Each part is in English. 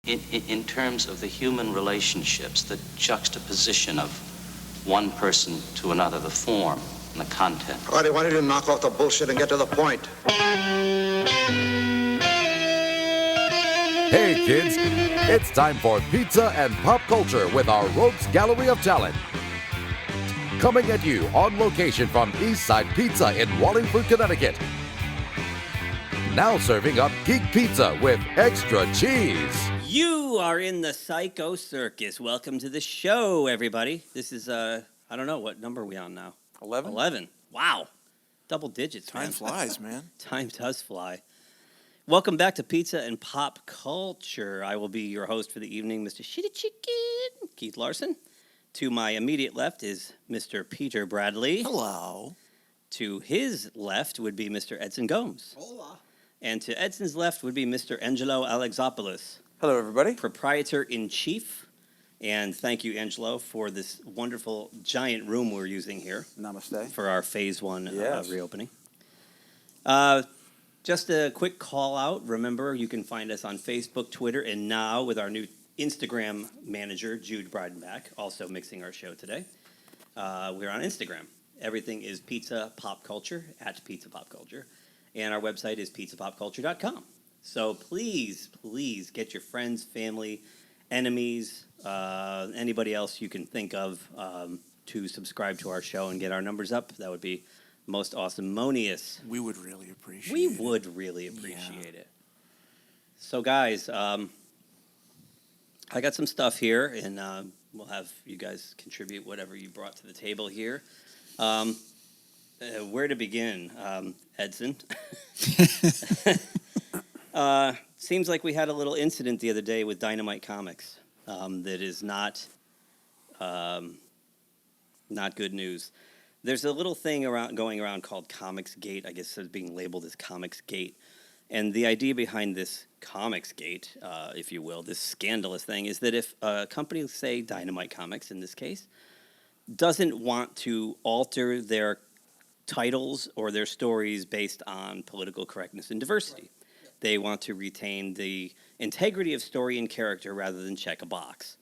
in terms of the human relationships, the juxtaposition of one person to another, the form and the content. All right, why don't you knock off the bullshit and get to the point? Hey kids, it's time for Pizza and Pop Culture with our Rogues Gallery of Talent. Coming at you on location from Eastside Pizza in Wallingford, Connecticut. Now serving up geek pizza with extra cheese. You are in the Psycho Circus. Welcome to the show, everybody. This is, I don't know, what number are we on now? 11? 11. Wow. Double digits, man. Time flies, man. Time does fly. Welcome back to Pizza and Pop Culture. I will be your host for the evening, Mr. Shitty Chicken, Keith Larsen. To my immediate left is Mr. Peter Bradley. Hello. To his left would be Mr. Edson Gomes. Hola. And to Edson's left would be Mr. Angelo Alexopoulos, Hello, everybody. Proprietor-in-Chief. And thank you, Angelo, for this wonderful giant room we're using here. Namaste. For our Phase 1 Yes. reopening. Just a quick call out. Remember, you can find us on Facebook, Twitter, and now with our new Instagram manager, Jude Breidenbach, also mixing our show today. We're on Instagram. Everything is Pizza Pop Culture, at Pizza Pop Culture. And our website is pizzapopculture.com. So please get your friends, family, enemies, anybody else you can think of to subscribe to our show and get our numbers up. That would be most awesome-monious. We would really appreciate it. So, guys, I got some stuff here, and we'll have you guys contribute whatever you brought to the table here. Where to begin, Edson? Seems like we had a little incident the other day with Dynamite Comics that is not good news. There's a little thing going around called Comics Gate. I guess it's being labeled as Comics Gate. And the idea behind this Comics Gate, if you will, this scandalous thing, is that if a company, say Dynamite Comics in this case, doesn't want to alter their titles or their stories based on political correctness and diversity. Right. They want to retain the integrity of story and character rather than check a box.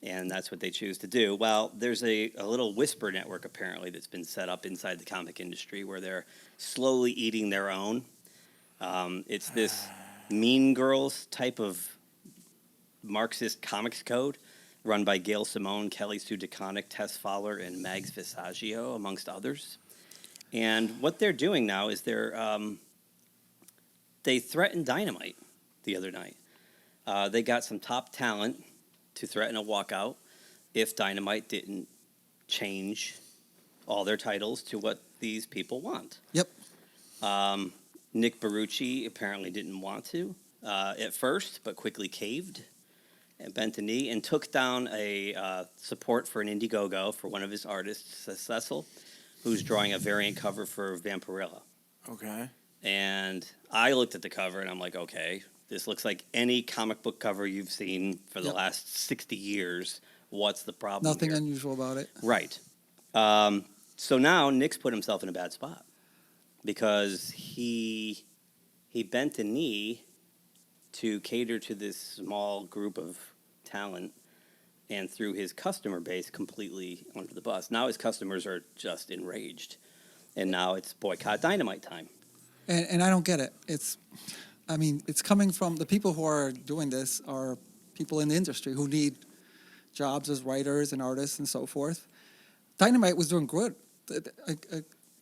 And that's what they choose to do. Well, there's a little whisper network, apparently, that's been set up inside the comic industry where they're slowly eating their own. It's this Mean Girls type of Marxist comics code run by Gail Simone, Kelly Sue DeConnick, Tess Fowler, and Mags Visaggio, amongst others. And what they're doing now is they threatened Dynamite the other night. They got some top talent to threaten a walkout if Dynamite didn't change all their titles to what these people want. Yep. Nick Barucci apparently didn't want to at first, but quickly caved and bent a knee and took down a support for an Indiegogo for one of his artists, Cecil, who's drawing a variant cover for Vampirella. Okay. And I looked at the cover and I'm like, okay, this looks like any comic book cover you've seen for the last 60 years. What's the problem Nothing here? unusual about it. Right. So now Nick's put himself in a bad spot because he bent a knee to cater to this small group of talent and threw his customer base completely under the bus. Now his customers are just enraged. And now it's boycott Dynamite time. And I don't get it. It's coming from the people who are doing this are people in the industry who need jobs as writers and artists and so forth. Dynamite was doing good.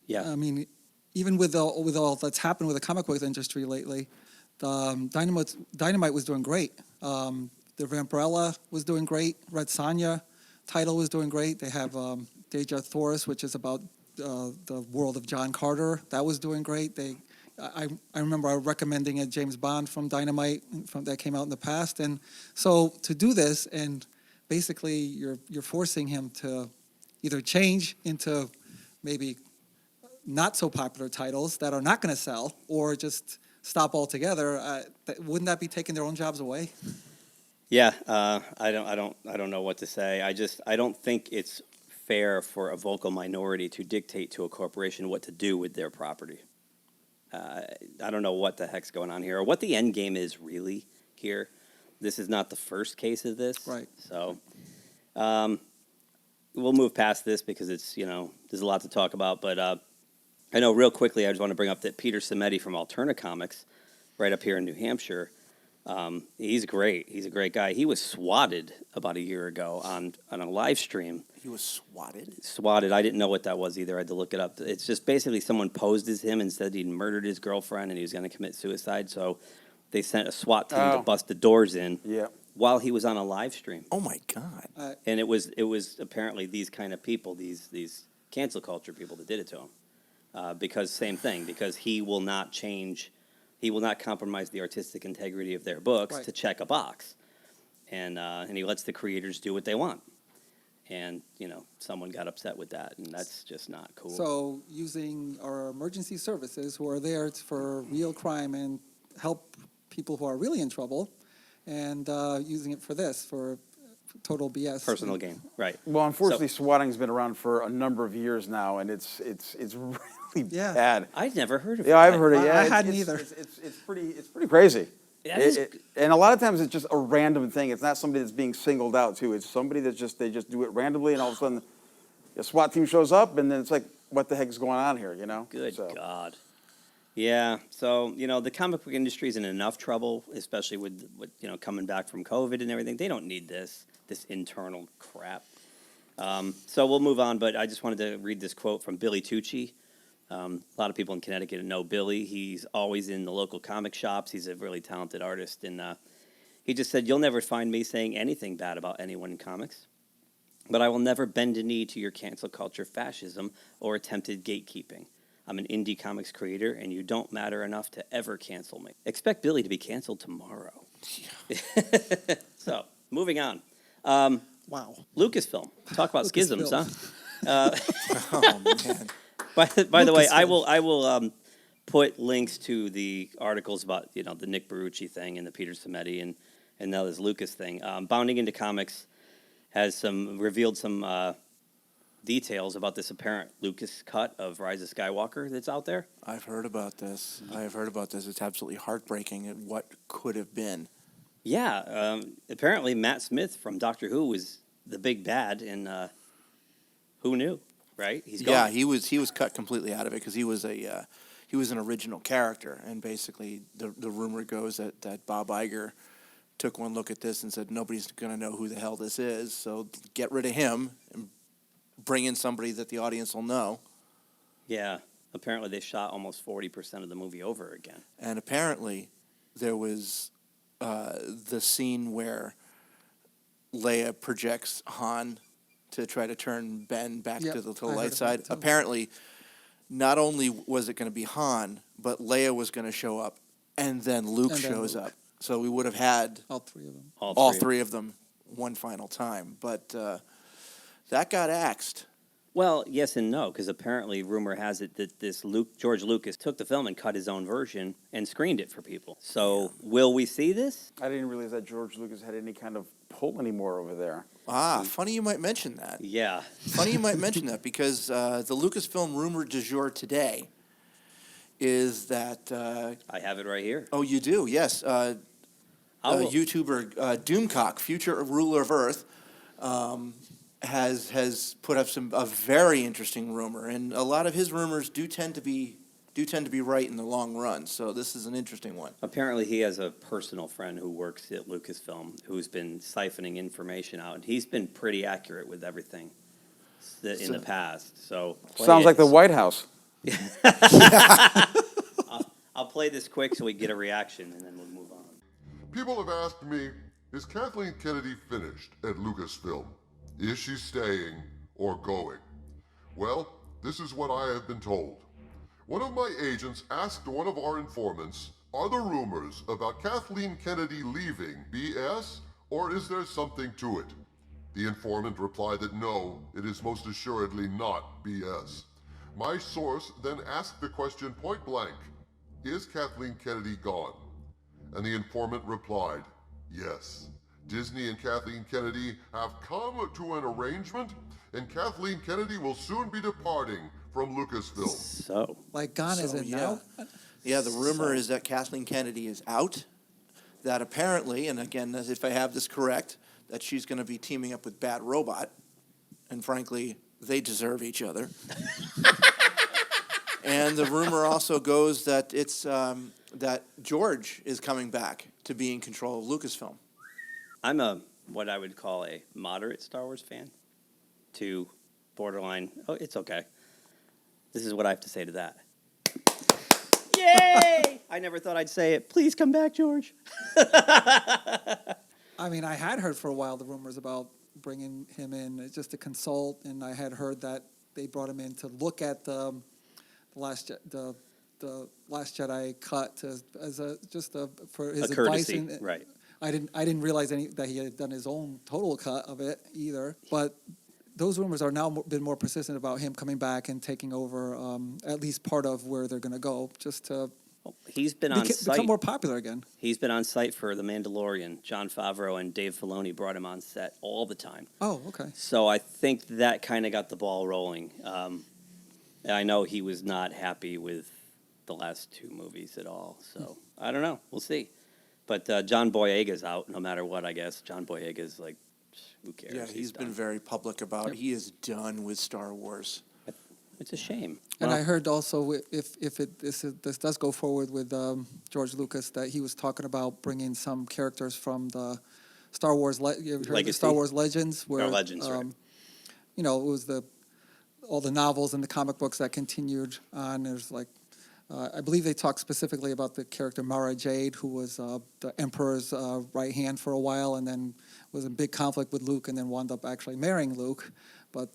Yeah. I mean, even with all that's happened with the comic book industry lately, Dynamite was doing great. The Vampirella was doing great. Red Sonja title was doing great. They have Deja Thoris, which is about the world of John Carter. That was doing great. I remember recommending a James Bond from Dynamite that came out in the past. And so to do this, and basically you're forcing him to either change into maybe not so popular titles that are not going to sell, or just stop altogether. Wouldn't that be taking their own jobs away? Yeah, I don't know what to say. I don't think it's fair for a vocal minority to dictate to a corporation what to do with their property. I don't know what the heck's going on here, or what the end game is really here. this is not the first case of this. Right. So we'll move past this because it's, there's a lot to talk about. But I know real quickly, I just want to bring up that Peter Cimetti from Alterna Comics, right up here in New Hampshire, he's great. He's a great guy. He was swatted about a year ago on a live stream. He was swatted? Swatted. I didn't know what that was either. I had to look it up. It's just basically someone posed as him and said he'd murdered his girlfriend and he was going to commit suicide. So they sent a SWAT team to bust the doors in while he was on a live stream. Oh, my God. And it was apparently these kind of people, these cancel culture people that did it to him. Because same thing, because he will not change, he will not compromise the artistic integrity of their books to check a box. And he lets the creators do what they want. And, someone got upset with that, and that's just not cool. So using our emergency services who are there for real crime and help people who are really in trouble, and using it for this, for total BS. Personal gain, right. Well, unfortunately, swatting's been around for a number of years now, and it's really bad. I'd never heard of it. Yeah, I've heard it. Yeah, I hadn't either. It's pretty crazy. Yeah, And a lot of times it's just a random thing. It's not somebody that's being singled out too. It's somebody they just do it randomly, and all of a sudden, a SWAT team shows up, and then it's like, what the heck is going on here? Good God. Yeah, so, the comic book industry is in enough trouble, especially with coming back from COVID and everything. They don't need this internal crap. So we'll move on, but I just wanted to read this quote from Billy Tucci. A lot of people in Connecticut know Billy. He's always in the local comic shops. He's a really talented artist, and he just said, "You'll never find me saying anything bad about anyone in comics, but I will never bend a knee to your cancel culture fascism or attempted gatekeeping. I'm an indie comics creator, and you don't matter enough to ever cancel me. Expect Billy to be canceled tomorrow." So, moving on. Wow. Lucasfilm. Talk about schisms, huh? Oh, man. By the way, I will put links to the articles about the Nick Barucci thing and the Peter Cimetti and now this Lucas thing. Bounding Into Comics has revealed some details about this apparent Lucas cut of Rise of Skywalker that's out there. I've heard about this. It's absolutely heartbreaking at what could have been. Yeah, apparently Matt Smith from Doctor Who was the big bad, and who knew, right? He's gone. Yeah, he was cut completely out of it because he was an original character, and basically the rumor goes that Bob Iger took one look at this and said nobody's going to know who the hell this is, so get rid of him and bring in somebody that the audience will know. Yeah, apparently they shot almost 40% of the movie over again. And apparently there was the scene where Leia projects Han to try to turn Ben back to the light side. Apparently, not only was it going to be Han, but Leia was going to show up, and then Luke shows up. So we would have had all three of them. All three of them one final time. But that got axed. Well, yes and no, because apparently rumor has it that George Lucas took the film and cut his own version and screened it for people. So will we see this? I didn't realize that George Lucas had any kind of pull anymore over there. Funny you might mention that. Yeah. Funny you might mention that because the Lucasfilm rumor du jour today is that... I have it right here. Oh, you do? Yes. YouTuber Doomcock, future ruler of Earth, has put up a very interesting rumor, and a lot of his rumors do tend to be right in the long run. So this is an interesting one. Apparently, he has a personal friend who works at Lucasfilm who's been siphoning information out, and he's been pretty accurate with everything in the past. So sounds like the White House. I'll play this quick so we get a reaction, and then we'll move on. People have asked me, is Kathleen Kennedy finished at Lucasfilm? Is she staying or going? Well, this is what I have been told. One of my agents asked one of our informants, are the rumors about Kathleen Kennedy leaving BS, or is there something to it? The informant replied that no, it is most assuredly not BS. My source then asked the question point blank, is Kathleen Kennedy gone? And the informant replied, yes. Disney and Kathleen Kennedy have come to an arrangement, and Kathleen Kennedy will soon be departing from Lucasfilm. So, like gone as in now? Yeah, the rumor is that Kathleen Kennedy is out. that apparently, and again, as if I have this correct, that she's going to be teaming up with Bad Robot, and frankly, they deserve each other. And the rumor also goes that it's that George is coming back to be in control of Lucasfilm. I'm what I would call a moderate Star Wars fan to borderline, oh, it's okay. This is what I have to say to that. Yay! I never thought I'd say it. Please come back, George. I mean, I had heard for a while the rumors about bringing him in just to consult, and I had heard that they brought him in to look at the Last Jedi cut for his a courtesy, advice. right? I didn't realize that he had done his own total cut of it either. But those rumors are now been more persistent about him coming back and taking over at least part of where they're going to go, just to He's been on site. Become more popular again. He's been on site for The Mandalorian. Jon Favreau and Dave Filoni brought him on set all the time. Oh, okay. So I think that kind of got the ball rolling. I know he was not happy with the last two movies at all. So I don't know. We'll see. But John Boyega's out no matter what, I guess. John Boyega's like, who cares? Yeah, he's been very public about it. He is done with Star Wars. It's a shame. And I heard also if this does go forward with George Lucas, that he was talking about bringing some characters from the Star Wars Legacy? Star Wars Legends, where Legends, right. You know, it was all the novels and the comic books that continued on. There's like I believe they talked specifically about the character Mara Jade, who was the Emperor's right hand for a while, and then was in big conflict with Luke, and then wound up actually marrying Luke. But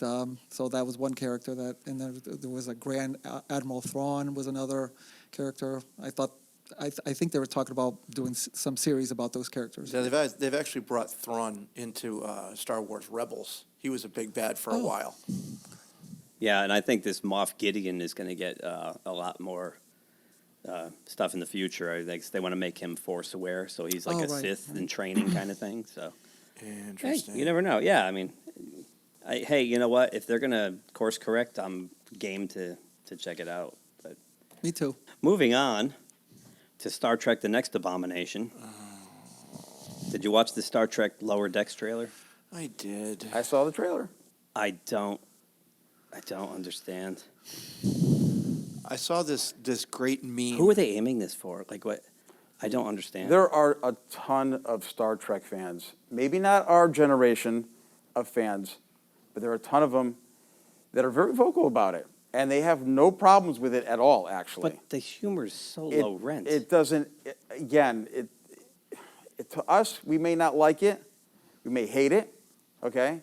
so that was one character and there was a Grand Admiral Thrawn was another character. I think they were talking about doing some series about those characters. Yeah, they've actually brought Thrawn into Star Wars Rebels. He was a big bad for a while. Yeah, and I think this Moff Gideon is going to get a lot more stuff in the future. I think they want to make him Force aware, so he's like Sith in training kind of thing. So Interesting. Hey, you never know. Yeah, I mean, hey, you know what? If they're going to course correct, I'm game to check it out. But Me too. moving on to Star Trek: The Next Abomination. Did you watch the Star Trek Lower Decks trailer? I did. I saw the trailer. I don't understand. I saw this great meme. Who are they aiming this for? Like what? I don't understand. There are a ton of Star Trek fans. Maybe not our generation of fans, but there are a ton of them that are very vocal about it. And they have no problems with it at all, actually. But the humor is so low rent. It doesn't, to us, we may not like it. We may hate it, okay?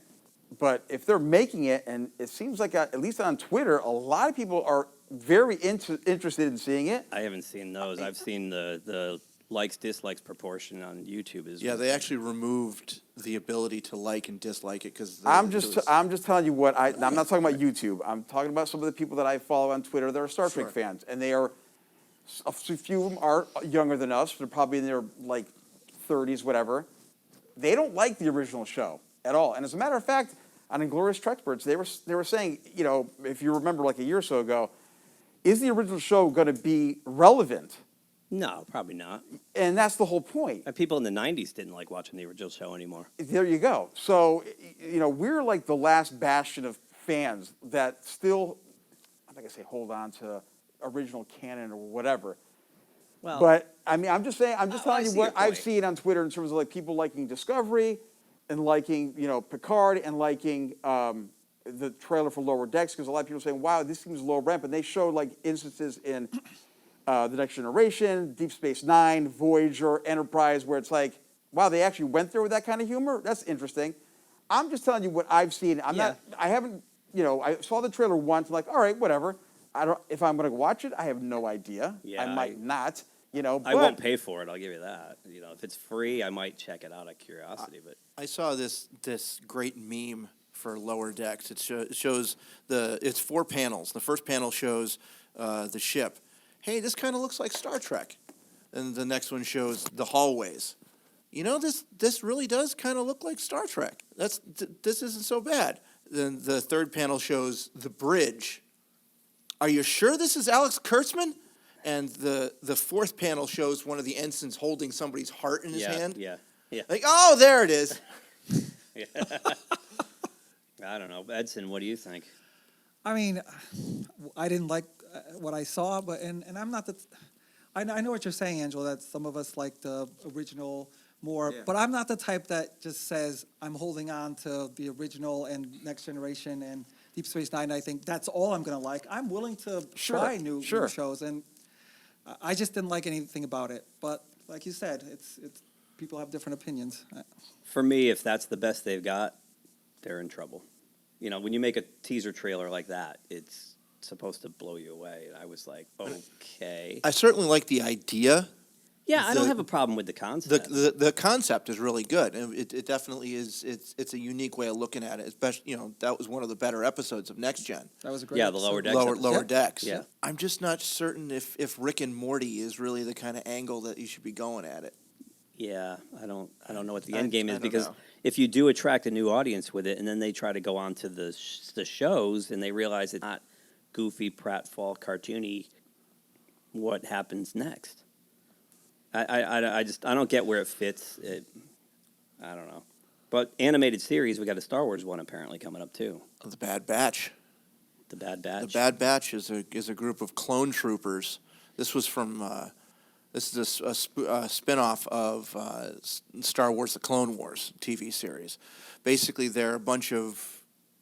But if they're making it, and it seems like, at least on Twitter, a lot of people are very interested in seeing it. I haven't seen those. I've seen the likes, dislikes proportion on YouTube. They actually removed the ability to like and dislike it because I'm just telling you what I'm not talking about YouTube. I'm talking about some of the people that I follow on Twitter that are Star Trek fans, and they are a few of them are younger than us. They're probably in their like 30s, whatever. They don't like the original show at all. And as a matter of fact, on Inglorious Treksperts, they were saying, you know, if you remember like a year or so ago, is the original show going to be relevant? No, probably not. And that's the whole point. And people in the 90s didn't like watching the original show anymore. There you go. So, you know, we're like the last bastion of fans that still, I'm not going to say hold on to original canon or whatever. Well, but, I mean, I'm just telling you what I've point. seen on Twitter in terms of like people liking Discovery and liking, you know, Picard and liking the trailer for Lower Decks, because a lot of people are saying, wow, this seems low rent. But they showed like instances in The Next Generation, Deep Space Nine, Voyager, Enterprise, where it's like, wow, they actually went there with that kind of humor? That's interesting. I'm just telling you what I've seen. I haven't, you know, I saw the trailer once, I'm like, all right, whatever. If I'm going to watch it, I have no idea. Yeah, I might not, you know. I won't pay for it, I'll give you that. You know, if it's free, I might check it out out of curiosity. But I saw this great meme for Lower Decks. It shows it's 4 panels. The first panel shows the ship. Hey, this kind of looks like Star Trek. And the next one shows the hallways. You know, this really does kind of look like Star Trek. This isn't so bad. Then the third panel shows the bridge. Are you sure this is Alex Kurtzman? and the fourth panel shows one of the ensigns holding somebody's heart in his hand. Yeah. Like, oh, there it is. I don't know. Edson, what do you think? I mean, I didn't like what I saw, but and I'm not the. I know what you're saying, Angelo. That some of us like the original more, but I'm not the type that just says I'm holding on to the original and Next Generation and Deep Space Nine. I think that's all I'm going to like. I'm willing to try new shows, and I just didn't like anything about it. But like you said, it's people have different opinions. For me, if that's the best they've got, they're in trouble. You know, when you make a teaser trailer like that, it's supposed to blow you away. And I was like, okay. I certainly like the idea. Yeah, I don't have a problem with the concept. The concept is really good, and it definitely is. It's a unique way of looking at it. Especially, that was one of the better episodes of Next Gen. That was a great. Yeah, episode. the Lower Decks. Lower Decks. Yeah. I'm just not certain if Rick and Morty is really the kind of angle that you should be going at it. Yeah, I don't know what the end game is, don't because know. if you do attract a new audience with it, and then they try to go on to the shows, and they realize it's not goofy, pratfall, cartoony, what happens next? I don't get where it fits. I don't know. But animated series, we got a Star Wars one apparently coming up too. The Bad Batch. The Bad Batch. The Bad Batch is a group of clone troopers. This was from this is a spin-off of Star Wars: The Clone Wars TV series. Basically, they're a bunch of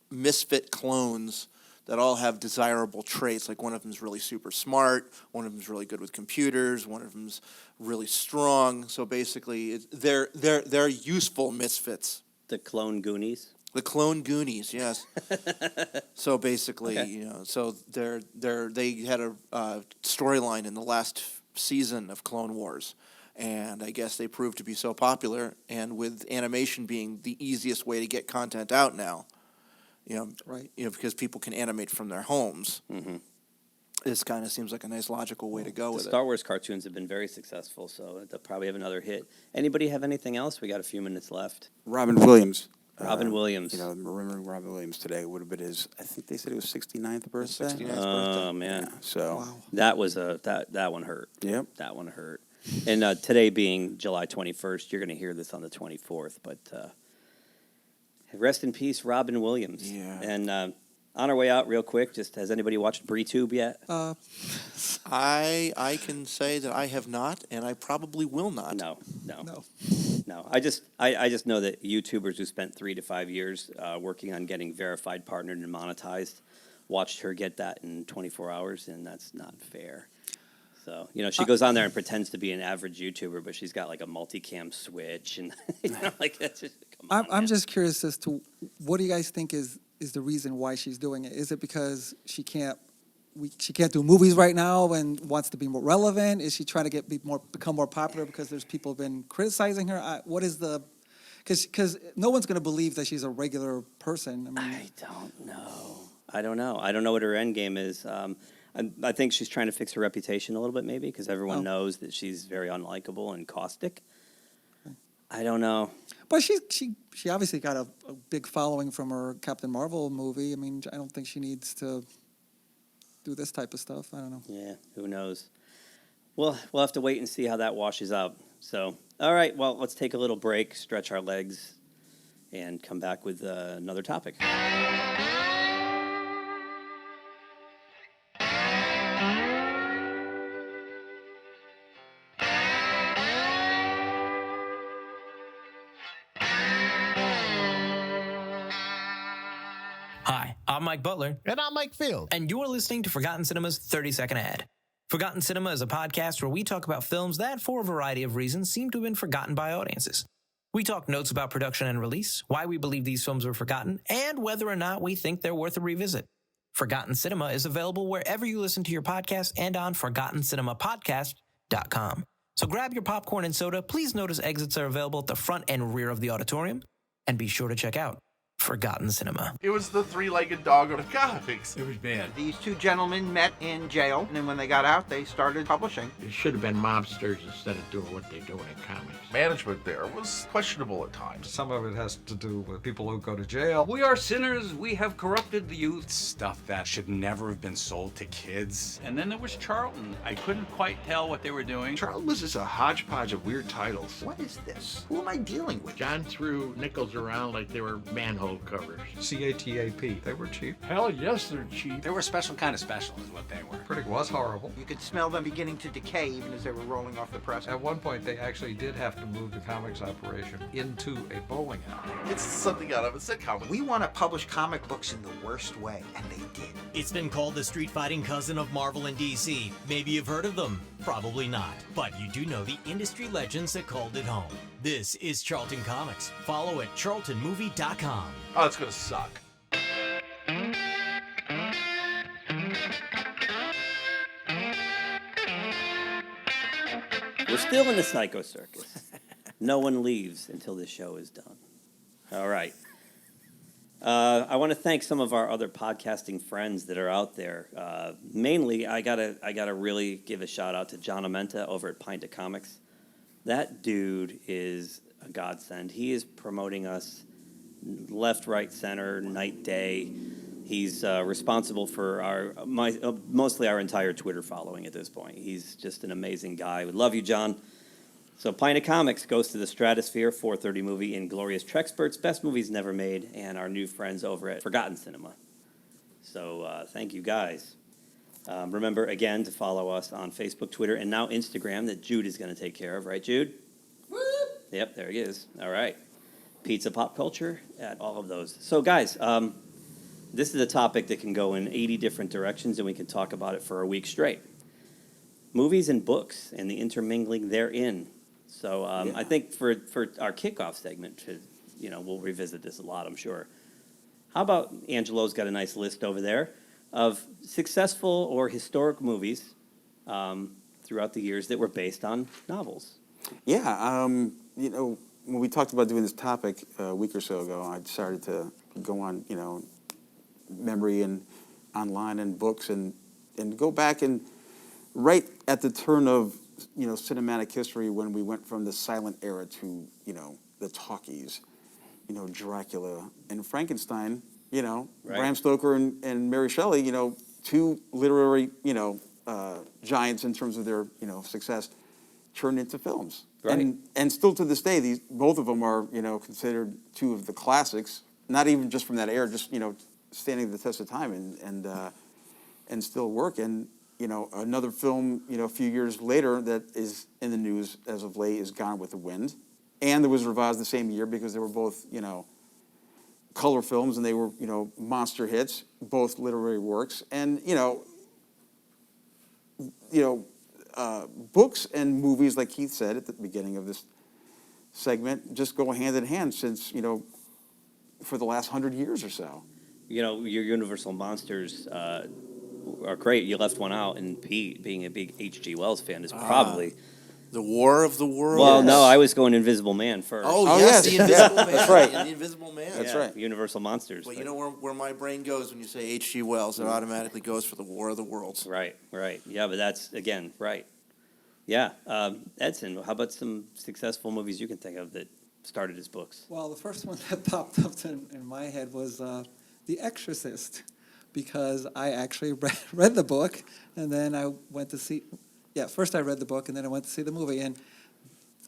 misfit clones that all have desirable traits. Like one of them's really super smart, one of them's really good with computers, one of them's really strong. So basically, they're useful misfits. The Clone Goonies. The Clone Goonies, yes. So basically, Okay. So they had a storyline in the last season of Clone Wars, and I guess they proved to be so popular. And with animation being the easiest way to get content out now, Right. Because people can animate from their homes. Mm-hmm. This kind of seems like a nice logical way to go The with Star Wars cartoons have been very successful, so they'll probably have another hit. Anybody have anything else? We got a few minutes left. Robin Williams. Robin Williams. Remembering Robin Williams today would have been his, I think they said it was 69th birthday. 69th Oh man, Yeah, so, Wow. that was that one hurt. Yep. That one hurt. And today being July 21st, you're going to hear this on the 24th, but rest in peace, Robin Williams. Yeah. And on our way out, real quick, just has anybody watched BreeTube yet? I can say that I have not, and I probably will not. No. No. I just know that YouTubers who spent 3 to 5 years working on getting verified, partnered, and monetized watched her get that in 24 hours, and that's not fair. So, she goes on there and pretends to be an average YouTuber, but she's got like a multicam switch, and like that's just, come on, I'm man. just curious as to what do you guys think is the reason why she's doing it? Is it because she can't do movies right now and wants to be more relevant? Is she trying to become more popular because there's people who've been criticizing her? What is the? Because no one's going to believe that she's a regular person. I don't know. I don't know what her end game is. I think she's trying to fix her reputation a little bit, maybe, because everyone knows that she's very unlikable and caustic. I don't know. But she obviously got a big following from her Captain Marvel movie. I mean, I don't think she needs to do this type of stuff. I don't know. Yeah, who knows? Well, we'll have to wait and see how that washes out. So, all right, well, let's take a little break, stretch our legs, and come back with another topic. Hi, I'm Mike Butler. And I'm Mike Field. And you're listening to Forgotten Cinema's 30-Second Ad. Forgotten Cinema is a podcast where we talk about films that, for a variety of reasons, seem to have been forgotten by audiences. We talk notes about production and release, why we believe these films were forgotten, and whether or not we think they're worth a revisit. Forgotten Cinema is available wherever you listen to your podcast and on ForgottenCinemaPodcast.com. So grab your popcorn and soda. Please notice exits are available at the front and rear of the auditorium. And be sure to check out forgotten cinema. It was the three-legged dog of comics. It was bad. These two gentlemen met in jail, and then when they got out, they started publishing. It should have been mobsters instead of doing what they're doing in comics. Management there was questionable at times. Some of it has to do with people who go to jail. We are sinners. We have corrupted the youth. Stuff that should never have been sold to kids. And then there was Charlton. I couldn't quite tell what they were doing. Charlton was just a hodgepodge of weird titles. What is this? Who am I dealing with? John threw nickels around like they were manhole covers. CATAP. They were cheap. Hell yes, they're cheap. They were special kind of special is what they were. Critic was horrible. You could smell them beginning to decay even as they were rolling off the press. At one point, they actually did have to move the comics operation into a bowling alley. It's something out of a sitcom. We want to publish comic books in the worst way, and they did. It's been called the street-fighting cousin of Marvel and DC. Maybe you've heard of them. Probably not. But you do know the industry legends that called it home. This is Charlton Comics. Follow at charltonmovie.com. Oh, it's gonna suck. We're still in the Psycho Circus. No one leaves until this show is done. All right. I want to thank some of our other podcasting friends that are out there. Mainly, I gotta really give a shout out to John Amenta over at Pint of Comics. That dude is a godsend. He is promoting us left, right, center, night, day. He's responsible for mostly our entire Twitter following at this point. He's just an amazing guy. We love you, John. So Pint of Comics goes to the stratosphere, 4:30 movie, Inglorious Trexperts, Best Movies Never Made, and our new friends over at Forgotten Cinema. So thank you, guys. Remember, again, to follow us on Facebook, Twitter, and now Instagram that Jude is going to take care of. Right, Jude? Whoop. Yep, there he is. All right. Pizza, pop culture, at all of those. So, guys, this is a topic that can go in 80 different directions, and we can talk about it for a week straight. Movies and books and the intermingling therein. So I think for our kickoff segment, we'll revisit this a lot, I'm sure. How about Angelo's got a nice list over there of successful or historic movies throughout the years that were based on novels. Yeah, when we talked about doing this topic a week or so ago, I started to go on, memory and online and books and go back and right at the turn of, cinematic history when we went from the silent era to, the talkies, Dracula and Frankenstein, right. Bram Stoker and Mary Shelley, two literary, giants in terms of their, success, turned into films. Right. And still to this day, both of them are, considered two of the classics, not even just from that era, just, standing the test of time and still work. And, another film, a few years later that is in the news as of late is Gone with the Wind. And it was revised the same year because they were both, color films and they were, monster hits, both literary works. And, books and movies, like Keith said at the beginning of this segment, just go hand in hand since, for the last 100 years or so. Your Universal Monsters are great. You left one out, and Pete, being a big H.G. Wells fan, is probably... The War of the Worlds. Well, no, I was going Invisible Man first. Oh yes, the Invisible Man. That's right. The Invisible Man. That's right. Universal Monsters. Well, you know where my brain goes when you say H.G. Wells, it automatically goes for the War of the Worlds. Right. Yeah, but that's, again, right. Yeah. Edson, how about some successful movies you can think of that started as books? Well, the first one that popped up in my head was The Exorcist, because I actually read the book, and then I went to see... Yeah, first I read the book, and then I went to see the movie, and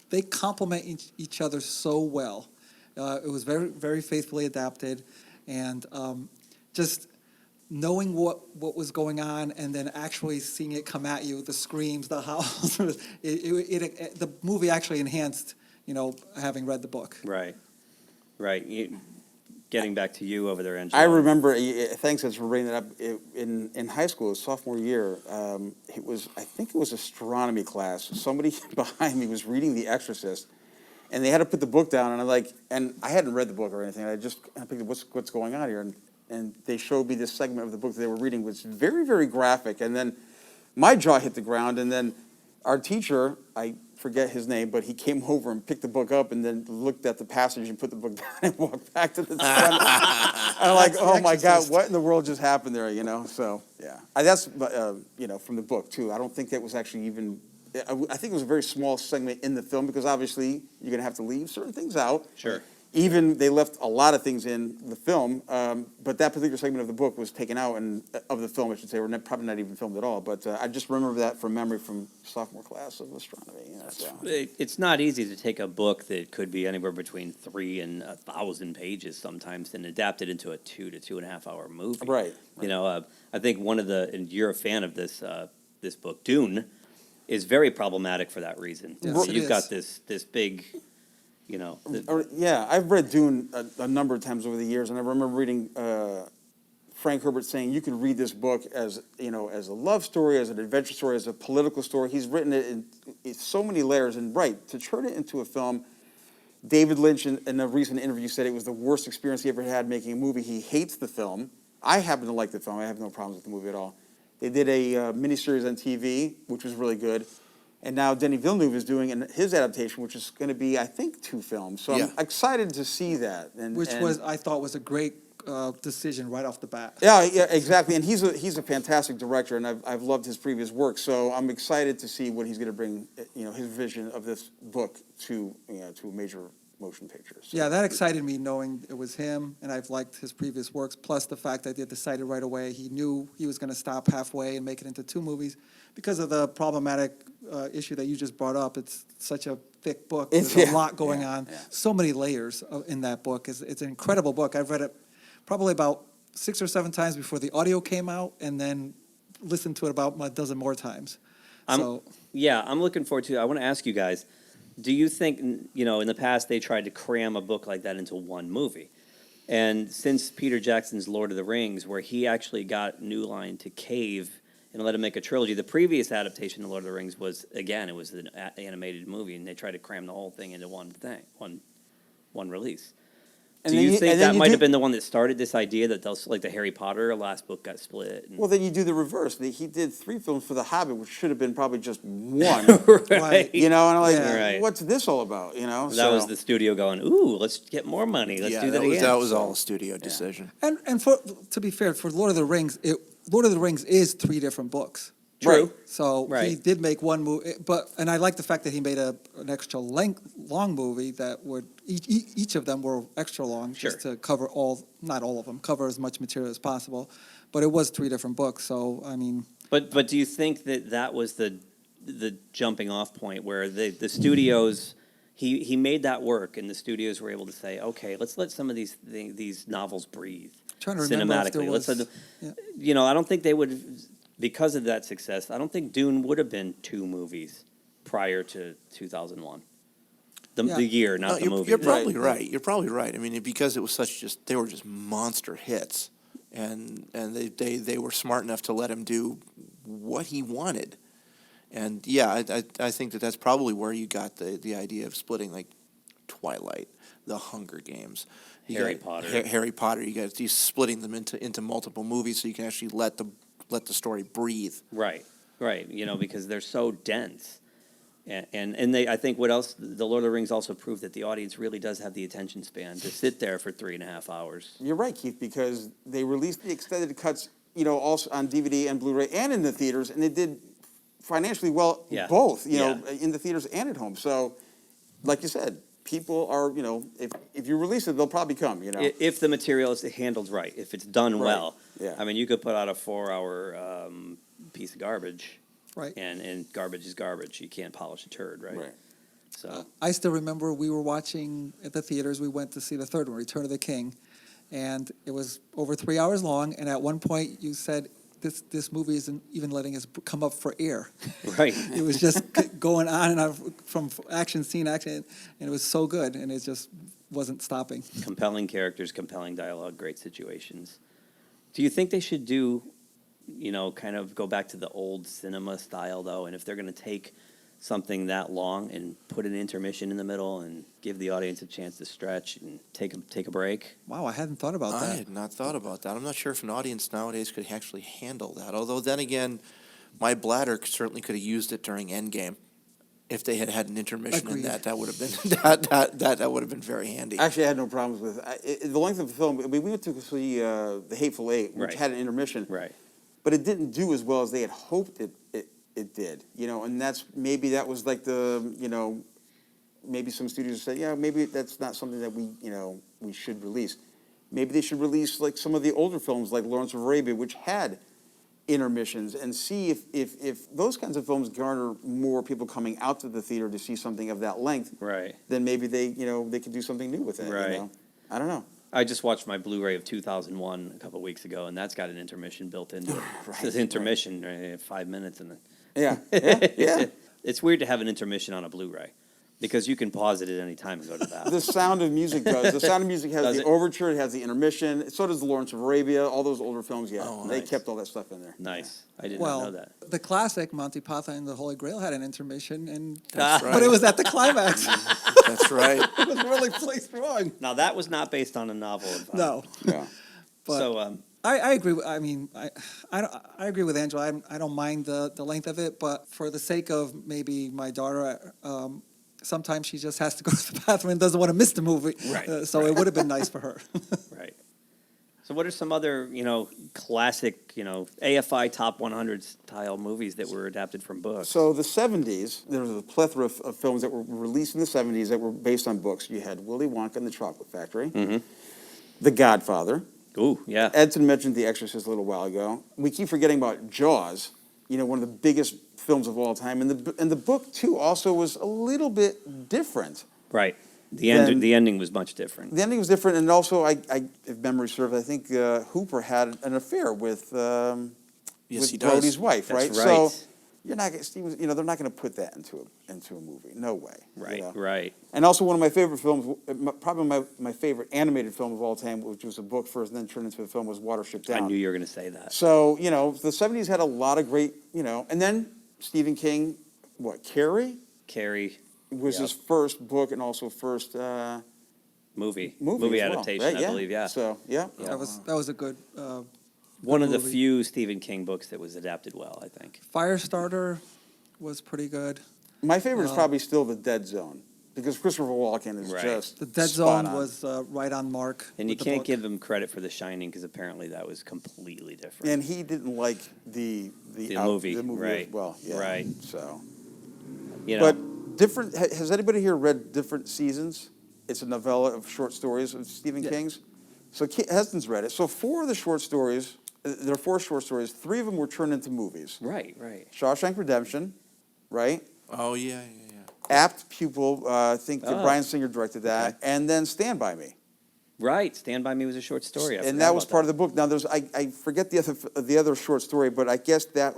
they complement each other so well. It was very, very faithfully adapted, and just knowing what was going on, and then actually seeing it come at you, the screams, the howls, the movie actually enhanced, having read the book. Right. Getting back to you over there, Angelo. I remember, thanks for bringing that up, in high school, sophomore year, I think it was astronomy class. Somebody behind me was reading The Exorcist, and they had to put the book down, and I hadn't read the book or anything, I just kind of picked up what's going on here, and they showed me this segment of the book that they were reading, which was very, very graphic, and then my jaw hit the ground, and then our teacher, I forget his name, but he came over and picked the book up and then looked at the passage and put the book down and walked back to the front. I'm like, oh my God, what in the world just happened there, you know? So, yeah. That's, you know, from the book, too. I don't think that was actually even, I think it was a very small segment in the film because obviously you're going to have to leave certain things out. Sure. Even they left a lot of things in the film, but that particular segment of the book was taken out, and of the film, I should say, or probably not even filmed at all. But I just remember that from memory from sophomore class of astronomy. You know, so. It's not easy to take a book that could be anywhere between 3 and 1,000 pages sometimes and adapt it into a 2 to 2.5 hour movie. Right. You know, I think one of the, and you're a fan of this this book, Dune, is very problematic for that reason. Yes, So you've got this big. You know, yeah, I've read Dune a number of times over the years, and I remember reading Frank Herbert saying you could read this book as, you know, as a love story, as an adventure story, as a political story. He's written it in so many layers, and to turn it into a film. David Lynch, in a recent interview, said it was the worst experience he ever had making a movie. He hates the film. I happen to like the film. I have no problems with the movie at all. They did a miniseries on TV, which was really good. And now Denis Villeneuve is doing his adaptation, which is going to be, I think, 2 films. So I'm excited to see that. I thought was a great decision right off the bat. Yeah, exactly. And he's a fantastic director, and I've loved his previous work. So I'm excited to see what he's going to bring, you know, his vision of this book to a major motion picture. So. Yeah, that excited me knowing it was him, and I've liked his previous works. Plus the fact that they decided right away he knew he was going to stop halfway and make it into 2 movies because of the problematic issue that you just brought up. It's such a thick book. There's a lot going on. Yeah. So many layers in that book. It's an incredible book. I've read it probably about 6 or 7 times before the audio came out, and then listened to it about a dozen more times. I'm looking forward to it. I want to ask you guys, do you think, you know, in the past they tried to cram a book like that into 1 movie? And since Peter Jackson's Lord of the Rings, where he actually got New Line to cave and let him make a trilogy, the previous adaptation of Lord of the Rings was, again, it was an animated movie, and they tried to cram the whole thing into one release. Do you think that might have been the one that started this idea that those, like the Harry Potter last book got split? Well, then you do the reverse. He did 3 films for The Hobbit, which should have been probably just 1. Right. You know, and I'm like, what's this all about? You know, that was the studio going, ooh, let's get more money. Let's do that again. That was all a studio decision. And to be fair, for Lord of the Rings, Lord of the Rings is 3 different books. True. Right. So he did make 1 movie, and I like the fact that he made an extra long movie that would each of them were extra long, just to cover not all of them, cover as much material as possible. But it was 3 different books, so I mean. But do you think that was the jumping off point where the studios he made that work, and the studios were able to say, okay, let's let some of these novels breathe cinematically. You know, I don't think they would. Because of that success, I don't think Dune would have been 2 movies prior to 2001. The year, not the movie. You're probably right. You're probably right. I mean, because it was they were just monster hits, and they were smart enough to let him do what he wanted. And yeah, I think that's probably where you got the idea of splitting, like Twilight, The Hunger Games, Harry Potter. Harry Potter. You got these splitting them into multiple movies, so you can actually let the story breathe. Right. You know, because they're so dense, and I think what else the Lord of the Rings also proved that the audience really does have the attention span to sit there for 3.5 hours. You're right, Keith, because they released the extended cuts, you know, also on DVD and Blu-ray and in the theaters, and they did financially well both, you know, in the theaters and at home. So, like you said, people are, you know, if you release it, they'll probably come, you know. If the material is handled right, if it's done well. Yeah. I mean, you could put out a 4-hour piece of garbage. Right. And garbage is garbage. You can't polish a turd, right? Right. So I still remember we were watching at the theaters. We went to see the third one, Return of the King, and it was over 3 hours long. And at one point, you said, "This movie isn't even letting us come up for air." Right. It was just going on and on from action, and it was so good, and it just wasn't stopping. Compelling characters, compelling dialogue, great situations. Do you think they should do, you know, kind of go back to the old cinema style, though? And if they're going to take something that long and put an intermission in the middle and give the audience a chance to stretch and take a break? Wow, I hadn't thought about that. I had not thought about that. I'm not sure if an audience nowadays could actually handle that. Although then again, my bladder certainly could have used it during Endgame. If they had had an intermission Agreed. in that would have been that would have been very handy. Actually, I had no problems with the length of the film. I mean, we went to see The Hateful Eight, which Right. had an intermission, Right. but it didn't do as well as they had hoped it did. You know, and maybe that was like maybe some studios said, yeah, maybe that's not something that we should release. Maybe they should release like some of the older films like Lawrence of Arabia, which had intermissions, and see if those kinds of films garner more people coming out to the theater to see something of that length. Right. Then maybe they could do something new with it. Right. You know? I don't know. I just watched my Blu-ray of 2001 a couple of weeks ago, and that's got an intermission built into it. Right, It's an intermission, right, 5 minutes, and then Yeah. It's weird to have an intermission on a Blu-ray because you can pause it at any time and go to the bathroom. The Sound of Music does. The Sound of Music has Does the it? overture, it has the intermission. So does the Lawrence of Arabia. All those older films, yeah. Oh, They nice. kept all that stuff in there. Nice. I did Well, not know that. the classic Monty Python and the Holy Grail had an intermission, and That's but it was at the climax. That's right. It was really placed wrong. Now, that was not based on a novel. No. Yeah. But So, I agree. I mean, I agree with Angelo. I don't mind the length of it, but for the sake of maybe my daughter, sometimes she just has to go to the bathroom and doesn't want to miss the movie. Right, So it would have been nice for her. right. So what are some other, classic, AFI top 100 style movies that were adapted from books? So the 70s, there was a plethora of films that were released in the 70s that were based on books. You had Willy Wonka and the Chocolate Factory, The Godfather. Ooh, yeah. Edson mentioned The Exorcist a little while ago. We keep forgetting about Jaws, one of the biggest films of all time. And the book, too, also was a little bit different. Right. The ending was much different. The ending was different, and also, if memory serves, I think Hooper had an affair with Yes, he does. Brody's wife, That's right? right. So you're not, Steve, they're not going to put that into a movie. No way. Right, right. And also, one of my favorite films, probably my favorite animated film of all time, which was a book first and then turned into a film, was Watership Down. I knew you were going to say that. So the 70s had a lot of great, and then Stephen King, Carrie? Carrie. Was his first book and also first movie as well, adaptation, right? I believe, yeah. So, yeah. That was a good. One of the movie. few Stephen King books that was adapted well, I think. Firestarter was pretty good. My favorite is probably still The Dead Zone, because Christopher Walken is Right. just The Dead spot Zone on. was right on mark. And you with the can't book. give him credit for The Shining because apparently that was completely different. And he didn't like the movie, as well. Yeah. right. So, You know, but different. Has anybody here read Different Seasons? It's a novella of short stories of Stephen King's. So Heston's read it. So four of the short stories, there are four short stories. Three of them were turned into movies. right, right. Shawshank Redemption, right? Oh yeah. Apt Pupil, I think Oh. Bryan Singer directed that, Okay. and then Stand By Me. Right, Stand By Me was a short story. And that was part of the book. Now, I forget the other short story, but I guess that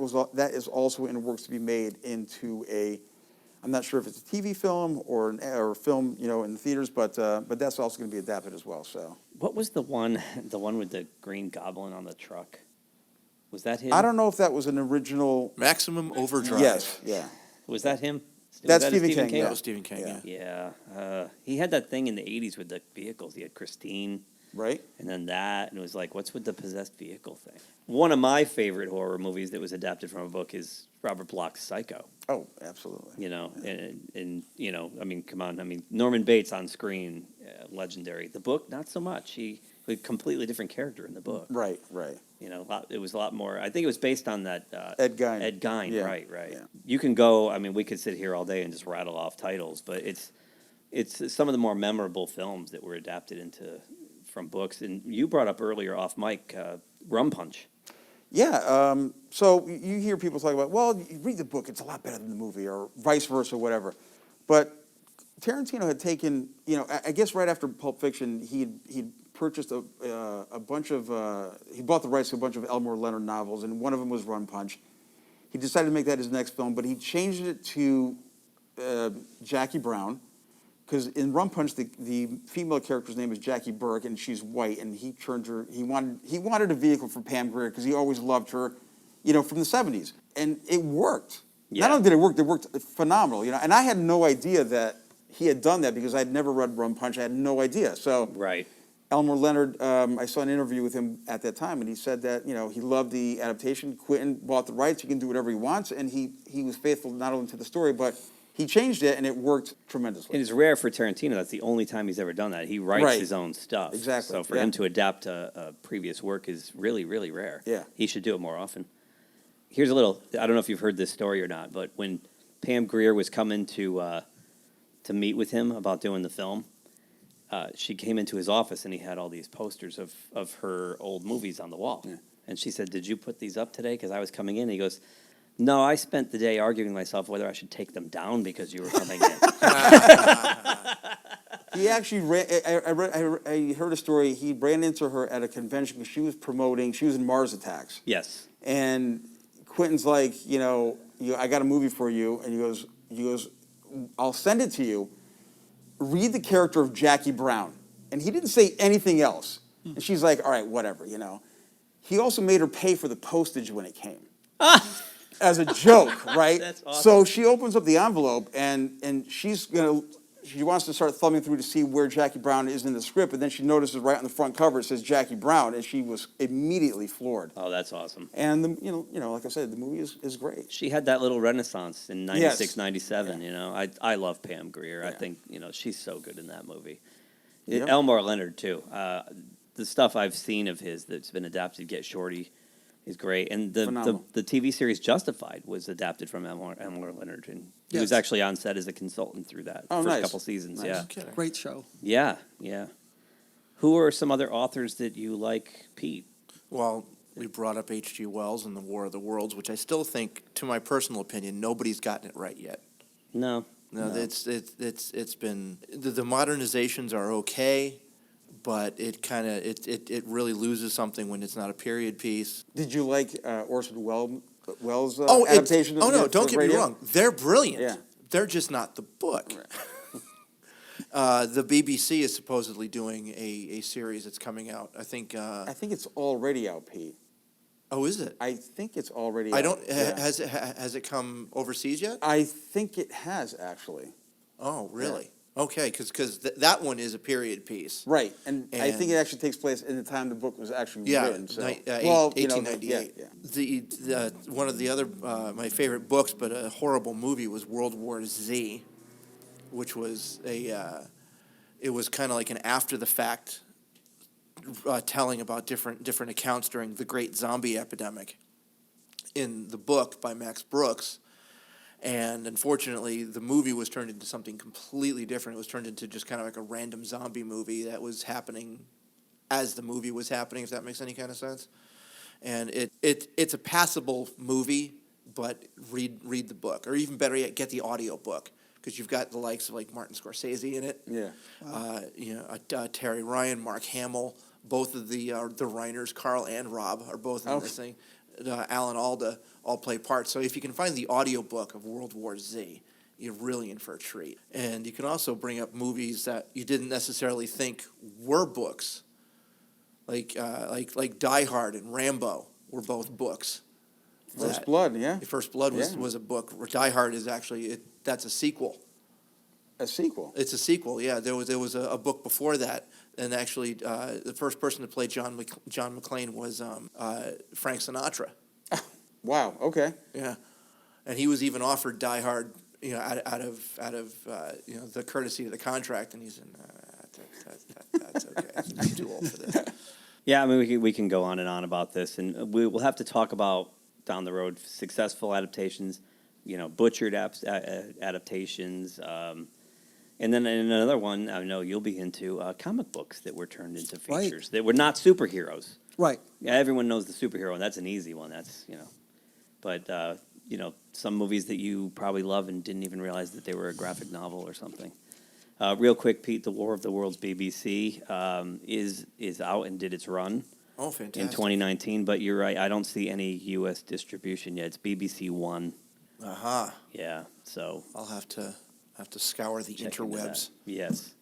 is also in works to be made into a. I'm not sure if it's a TV film or a film, in the theaters, but that's also going to be adapted as well. So What was the one with the Green Goblin on the truck? Was that him? I don't know if that was an original. Maximum Overdrive. Yes, yeah. Was that him? That's Was that Stephen King. Yeah. That was Stephen King. Yeah. Yeah. He had that thing in the 80s with the vehicles. He had Christine. Right. And then that, and it was like, what's with the possessed vehicle thing? One of my favorite horror movies that was adapted from a book is Robert Bloch's Psycho. Oh, absolutely. And I mean, come on. I mean, Norman Bates on screen, legendary. The book, not so much. He a completely different character in the book. Right. It was a lot more. I think it was based on that Ed Gein. Ed Gein, Yeah. right. Yeah. You can go. I mean, we could sit here all day and just rattle off titles, but it's some of the more memorable films that were adapted from books. And you brought up earlier off mic, Rum Punch. Yeah. So you hear people talk about, well, you read the book, it's a lot better than the movie, or vice versa, whatever. But Tarantino had taken, I guess right after Pulp Fiction, he'd purchased a bunch of, he bought the rights to a bunch of Elmore Leonard novels, and one of them was Rum Punch. He decided to make that his next film, but he changed it to Jackie Brown, because in Rum Punch, the female character's name is Jackie Burke, and she's white, and he wanted a vehicle for Pam Grier, because he always loved her, from the 70s. And it worked. Yeah. Not only did it work phenomenal, and I had no idea that he had done that, because I'd never read Rum Punch. I had no idea. So Right. Elmore Leonard, I saw an interview with him at that time, and he said that, he loved the adaptation. Quentin bought the rights. He can do whatever he wants, and he was faithful not only to the story, but he changed it, and it worked tremendously. It is rare for Tarantino. That's the only time he's ever done that. He writes Right. his own stuff. Exactly, So for yeah. him to adapt a previous work is really, really rare. Yeah. He should do it more often. Here's a little, I don't know if you've heard this story or not, but when Pam Grier was coming to meet with him about doing the film, she came into his office and he had all these posters of her old movies on the wall. Yeah. And she said, "Did you put these up today? Because I was coming in." And he goes, "No, I spent the day arguing with myself whether I should take them down because you were coming in." He actually ran. I heard a story. He ran into her at a convention because she was in Mars Attacks. Yes. And Quentin's like, I got a movie for you, and he goes, I'll send it to you. Read the character of Jackie Brown, and he didn't say anything else. And she's like, all right, whatever, He also made her pay for the postage when it came. As a joke, right? That's awesome. So she opens up the envelope and she wants to start thumbing through to see where Jackie Brown is in the script, and then she notices right on the front cover it says Jackie Brown, and she was immediately floored. Oh, that's awesome. And like I said, the movie is great. She had that little renaissance in 96, Yes. 97, I love Pam Grier. I think, she's so good in that movie. Yep. Elmore Leonard, too. The stuff I've seen of his that's been adapted, Get Shorty, is great. And the TV series Justified was adapted from Elmore Leonard. And he was Yes. actually on set as a consultant through that Oh, first nice. couple seasons. Nice. Yeah. Kidding. Great show. Yeah, yeah. Who are some other authors that you like, Pete? Well, we brought up H.G. Wells and the War of the Worlds, which I still think, to my personal opinion, nobody's gotten it right yet. No. It's been the modernizations are okay, but it really loses something when it's not a period piece. Did you like Orson Welles' Oh, adaptation? no! for Don't get radio? me wrong. They're brilliant. Yeah. They're just not the book. The BBC is supposedly doing a series that's coming out. I think it's already out, Pete. Oh, is it? I think it's already out. I don't. Yeah. Has it come overseas yet? I think it has, actually. Oh, really? Okay, because that one is a period piece. Right, and I think it actually takes place in the time the book was actually written. So. 1898. Yeah. The one of the other my favorite books, but a horrible movie, was World War Z, which was it was kind of like an after the fact telling about different accounts during the Great Zombie Epidemic in the book by Max Brooks. And unfortunately, the movie was turned into something completely different. It was turned into just kind of like a random zombie movie that was happening as the movie was happening, if that makes any kind of sense. And it's a passable movie, but read the book. Or even better yet, get the audio book, because you've got the likes of like Martin Scorsese in it. Yeah. Terry Ryan, Mark Hamill, both of the Reiners, Carl and Rob, are both in this thing. Alan Alda all play parts. So if you can find the audiobook of World War Z, you're really in for a treat. And you can also bring up movies that you didn't necessarily think were books, like Die Hard and Rambo were both books. First Blood, yeah. First Blood was a book. Die Hard is actually that's a sequel. A sequel. It's a sequel. Yeah, there was a book before that, and actually the first person to play John McClane was Frank Sinatra. Wow. Okay. Yeah, and he was even offered Die Hard, out of the courtesy of the contract, and he's in. That's okay. I'm too old for this. Yeah, I mean we can go on and on about this, and we will have to talk about down the road successful adaptations, butchered adaptations. And then in another one, I know you'll be into comic books that were turned into features that were not superheroes. Right. Yeah, everyone knows the superhero, and that's an easy one. That's but some movies that you probably love and didn't even realize that they were a graphic novel or something. Real quick, Pete, The War of the Worlds BBC is out and did its run. Oh, fantastic. In 2019, but you're right. I don't see any U.S. distribution yet. It's BBC One. Aha. Yeah. So I'll have to scour the interwebs. Yes,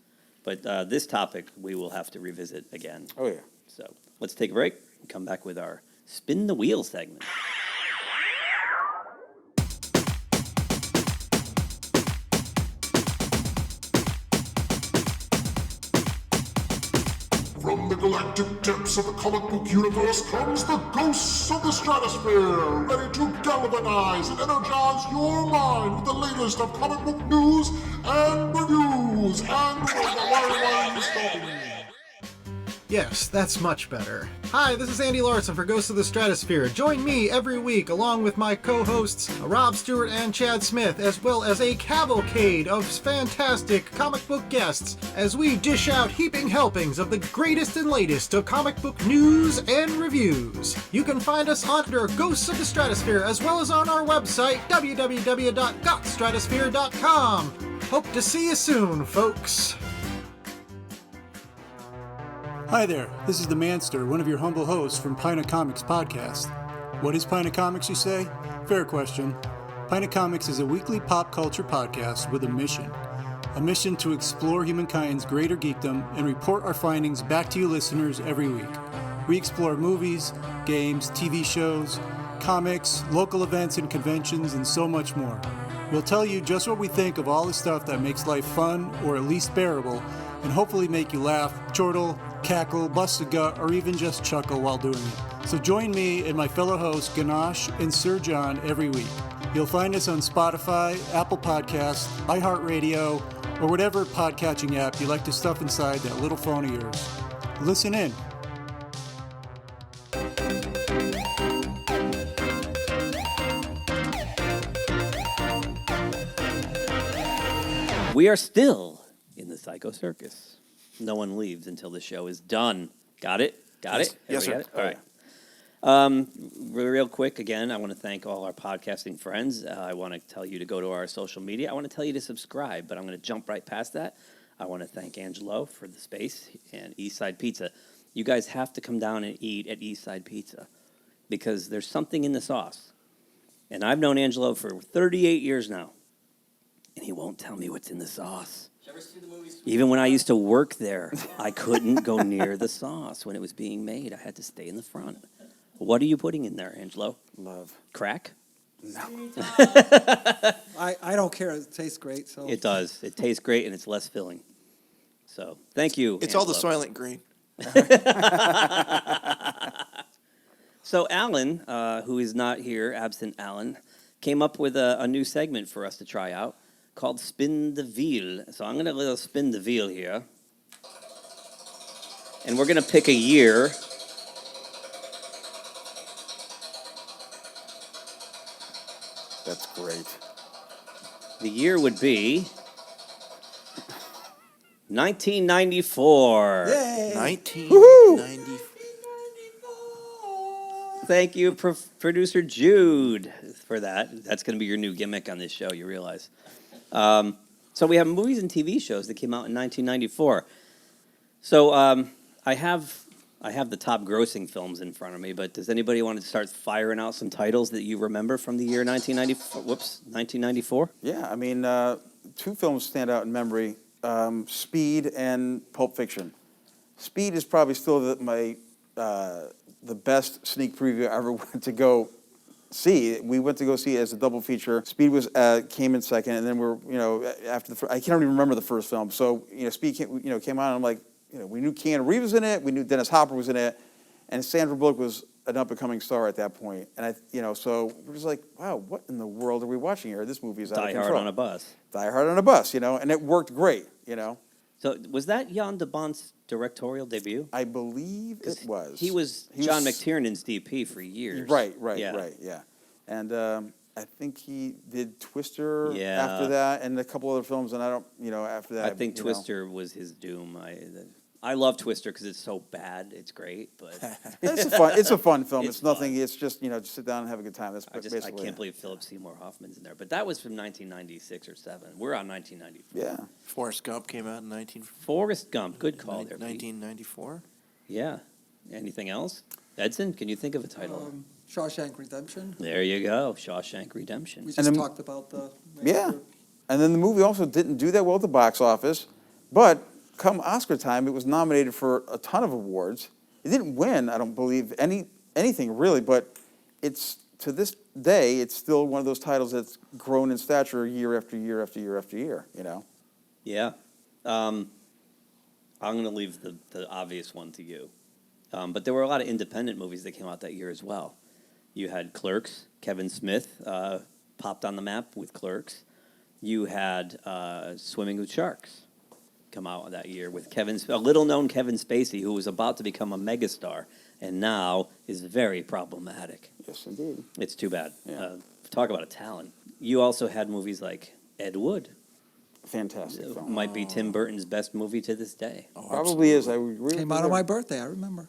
but this topic we will have to revisit again. Oh yeah. So let's take a break and come back with our Spin the Wheel segment. From the galactic depths of the comic book universe comes the ghosts of the stratosphere, ready to galvanize and energize your mind with the latest of comic book news and reviews. And why are you stopping me? Yes, that's much better. Hi, this is Andy Larsen for Ghosts of the Stratosphere. Join me every week along with my co-hosts Rob Stewart and Chad Smith, as well as a cavalcade of fantastic comic book guests as we dish out heaping helpings of the greatest and latest of comic book news and reviews. You can find us under Ghosts of the Stratosphere as well as on our website www.gotstratosphere.com. Hope to see you soon, folks. Hi there, this is the Manster, one of your humble hosts from Pint of Comics podcast. What is Pint of Comics, you say? Fair question. Pint of Comics is a weekly pop culture podcast with a mission to explore humankind's greater geekdom and report our findings back to you listeners every week. We explore movies, games, TV shows, comics, local events and conventions, and so much more. We'll tell you just what we think of all the stuff that makes life fun or at least bearable, and hopefully make you laugh, chortle, cackle, bust a gut, or even just chuckle while doing it. So join me and my fellow hosts Ganache and Sir John every week. You'll find us on Spotify, Apple Podcasts, iHeartRadio, or whatever podcatching app you like to stuff inside that little phone of yours. Listen in. We are still in the Psycho Circus. No one leaves until the show is done. Got it? Got it? Yes, sir. All right. Real quick, again, I want to thank all our podcasting friends. I want to tell you to go to our social media. I want to tell you to subscribe, but I'm going to jump right past that. I want to thank Angelo for the space and Eastside Pizza. You guys have to come down and eat at Eastside Pizza because there's something in the sauce. And I've known Angelo for 38 years now, and he won't tell me what's in the sauce. Even when I used to work there, I couldn't go near the sauce when it was being made. I had to stay in the front. What are you putting in there, Angelo? Love. Crack? No. I don't care. It tastes great. So It does. It tastes great, and it's less filling. So, thank you, It's Angelo. all the Soylent Green. So, Alan, who is not here, absent Alan, came up with a new segment for us to try out called Spin the Wheel. So I'm going to little spin the wheel here. And we're going to pick a year. That's great. The year would be 1994. Yay! 1994. Thank you, producer Jude, for that. That's going to be your new gimmick on this show, you realize. So we have movies and TV shows that came out in 1994. So I have the top grossing films in front of me, but does anybody want to start firing out some titles that you remember from the year 1994? Yeah, I mean, two films stand out in memory, Speed and Pulp Fiction. Speed is probably still the best sneak preview I ever went to go see. We went to go see it as a double feature. Speed came in second, and then after I can't even remember the first film. So Speed came on, and I'm like, we knew Keanu Reeves was in it, we knew Dennis Hopper was in it, and Sandra Bullock was an up-and-coming star at that point. And so we're just like, wow, what in the world are we watching here? This movie is out of control. Die Hard on a Bus. Die Hard on a Bus, and it worked great, So was that Jan de Bont's directorial debut? I believe it was. He was John McTiernan's DP for years. Right, Yeah. yeah. And I think he did Twister Yeah. after that, and a couple other films, and I don't, after that. I think Twister was his doom. I love Twister because it's so bad. It's great, but It's a fun film. It's nothing. fun. It's just just sit down and have a good time. That's I basically. can't believe Philip Seymour Hoffman's in there. But that was from 1996 or 7. We're on 1994. Yeah. Forrest Gump came out in Forrest Gump. Good call there. Pete. 1994. Yeah. Anything else? Edson, can you think of a title? Shawshank Redemption. There you go. Shawshank Redemption. We just talked about the. Yeah, and then the movie also didn't do that well at the box office, but come Oscar time, it was nominated for a ton of awards. It didn't win, I don't believe, anything really, but it's to this day, it's still one of those titles that's grown in stature year after year after year after year. Yeah. I'm going to leave the obvious one to you. But there were a lot of independent movies that came out that year as well. You had Clerks. Kevin Smith popped on the map with Clerks. You had Swimming with Sharks come out that year with a little-known Kevin Spacey, who was about to become a megastar and now is very problematic. Yes, indeed. It's too bad. Yeah. Talk about a talent. You also had movies like Ed Wood. Fantastic film. Might be Tim Burton's best movie to this day. Probably is. I would agree. Came out on my birthday, I remember.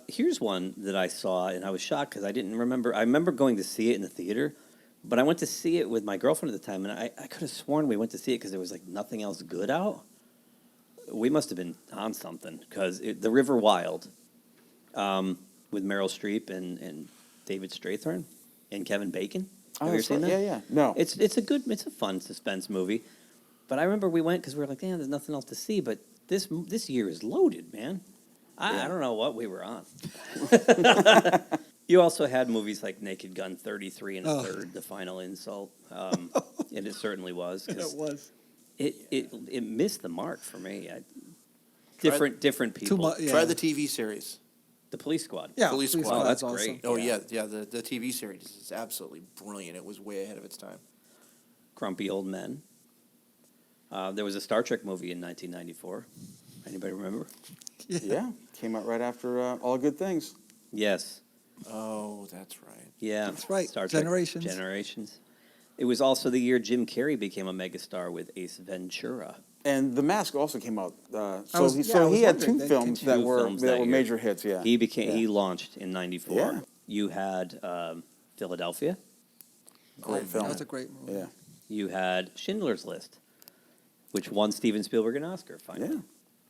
Here's one that I saw, and I was shocked because I didn't remember. I remember going to see it in the theater, but I went to see it with my girlfriend at the time, and I could have sworn we went to see it because there was like nothing else good out. We must have been on something because The River Wild with Meryl Streep and David Strathairn and Kevin Bacon. Have you ever seen that? Yeah, yeah. No. It's a fun suspense movie. But I remember we went because we were like, damn, there's nothing else to see. But this year is loaded, man. I don't know what we were on. You also had movies like Naked Gun 33 and a Third, The Final Insult. And it certainly was. It was. It missed the mark for me. Different people. Try the TV series. The Police Squad. Yeah, Police Squad. Oh, that's awesome. great. Oh, yeah. The TV series is absolutely brilliant. It was way ahead of its time. Grumpy Old Men. There was a Star Trek movie in 1994. Anybody remember? Yeah. Came out right after All Good Things. Yes. Oh, that's right. Yeah. That's right. Star Trek Generations. Generations. It was also the year Jim Carrey became a megastar with Ace Ventura. And The Mask also came out. was He had two wondering, films that were year. major hits. Yeah. He launched in '94. Yeah. You had Philadelphia. Great film. That's a great movie. Yeah. You had Schindler's List, which won Steven Spielberg an Oscar. Finally. Yeah.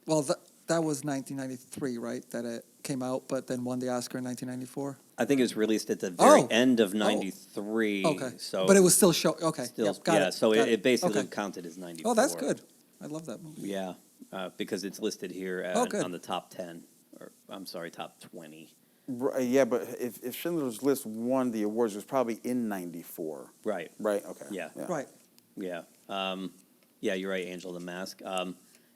Well, that was 1993, right? That it came out, but then won the Oscar in 1994. I think it was released at the very end of Oh. '93. Okay. So But it was still okay. Still, Yep, got it. So got it basically Okay. counted as '94. Oh, that's good. I love that movie. Yeah, because it's listed here good. on the top 10, or I'm sorry, top 20. Yeah, but if Schindler's List won the awards, it was probably in '94. Right. Right. Okay. Yeah. Right. Yeah. Yeah, you're right, Angel. The Mask.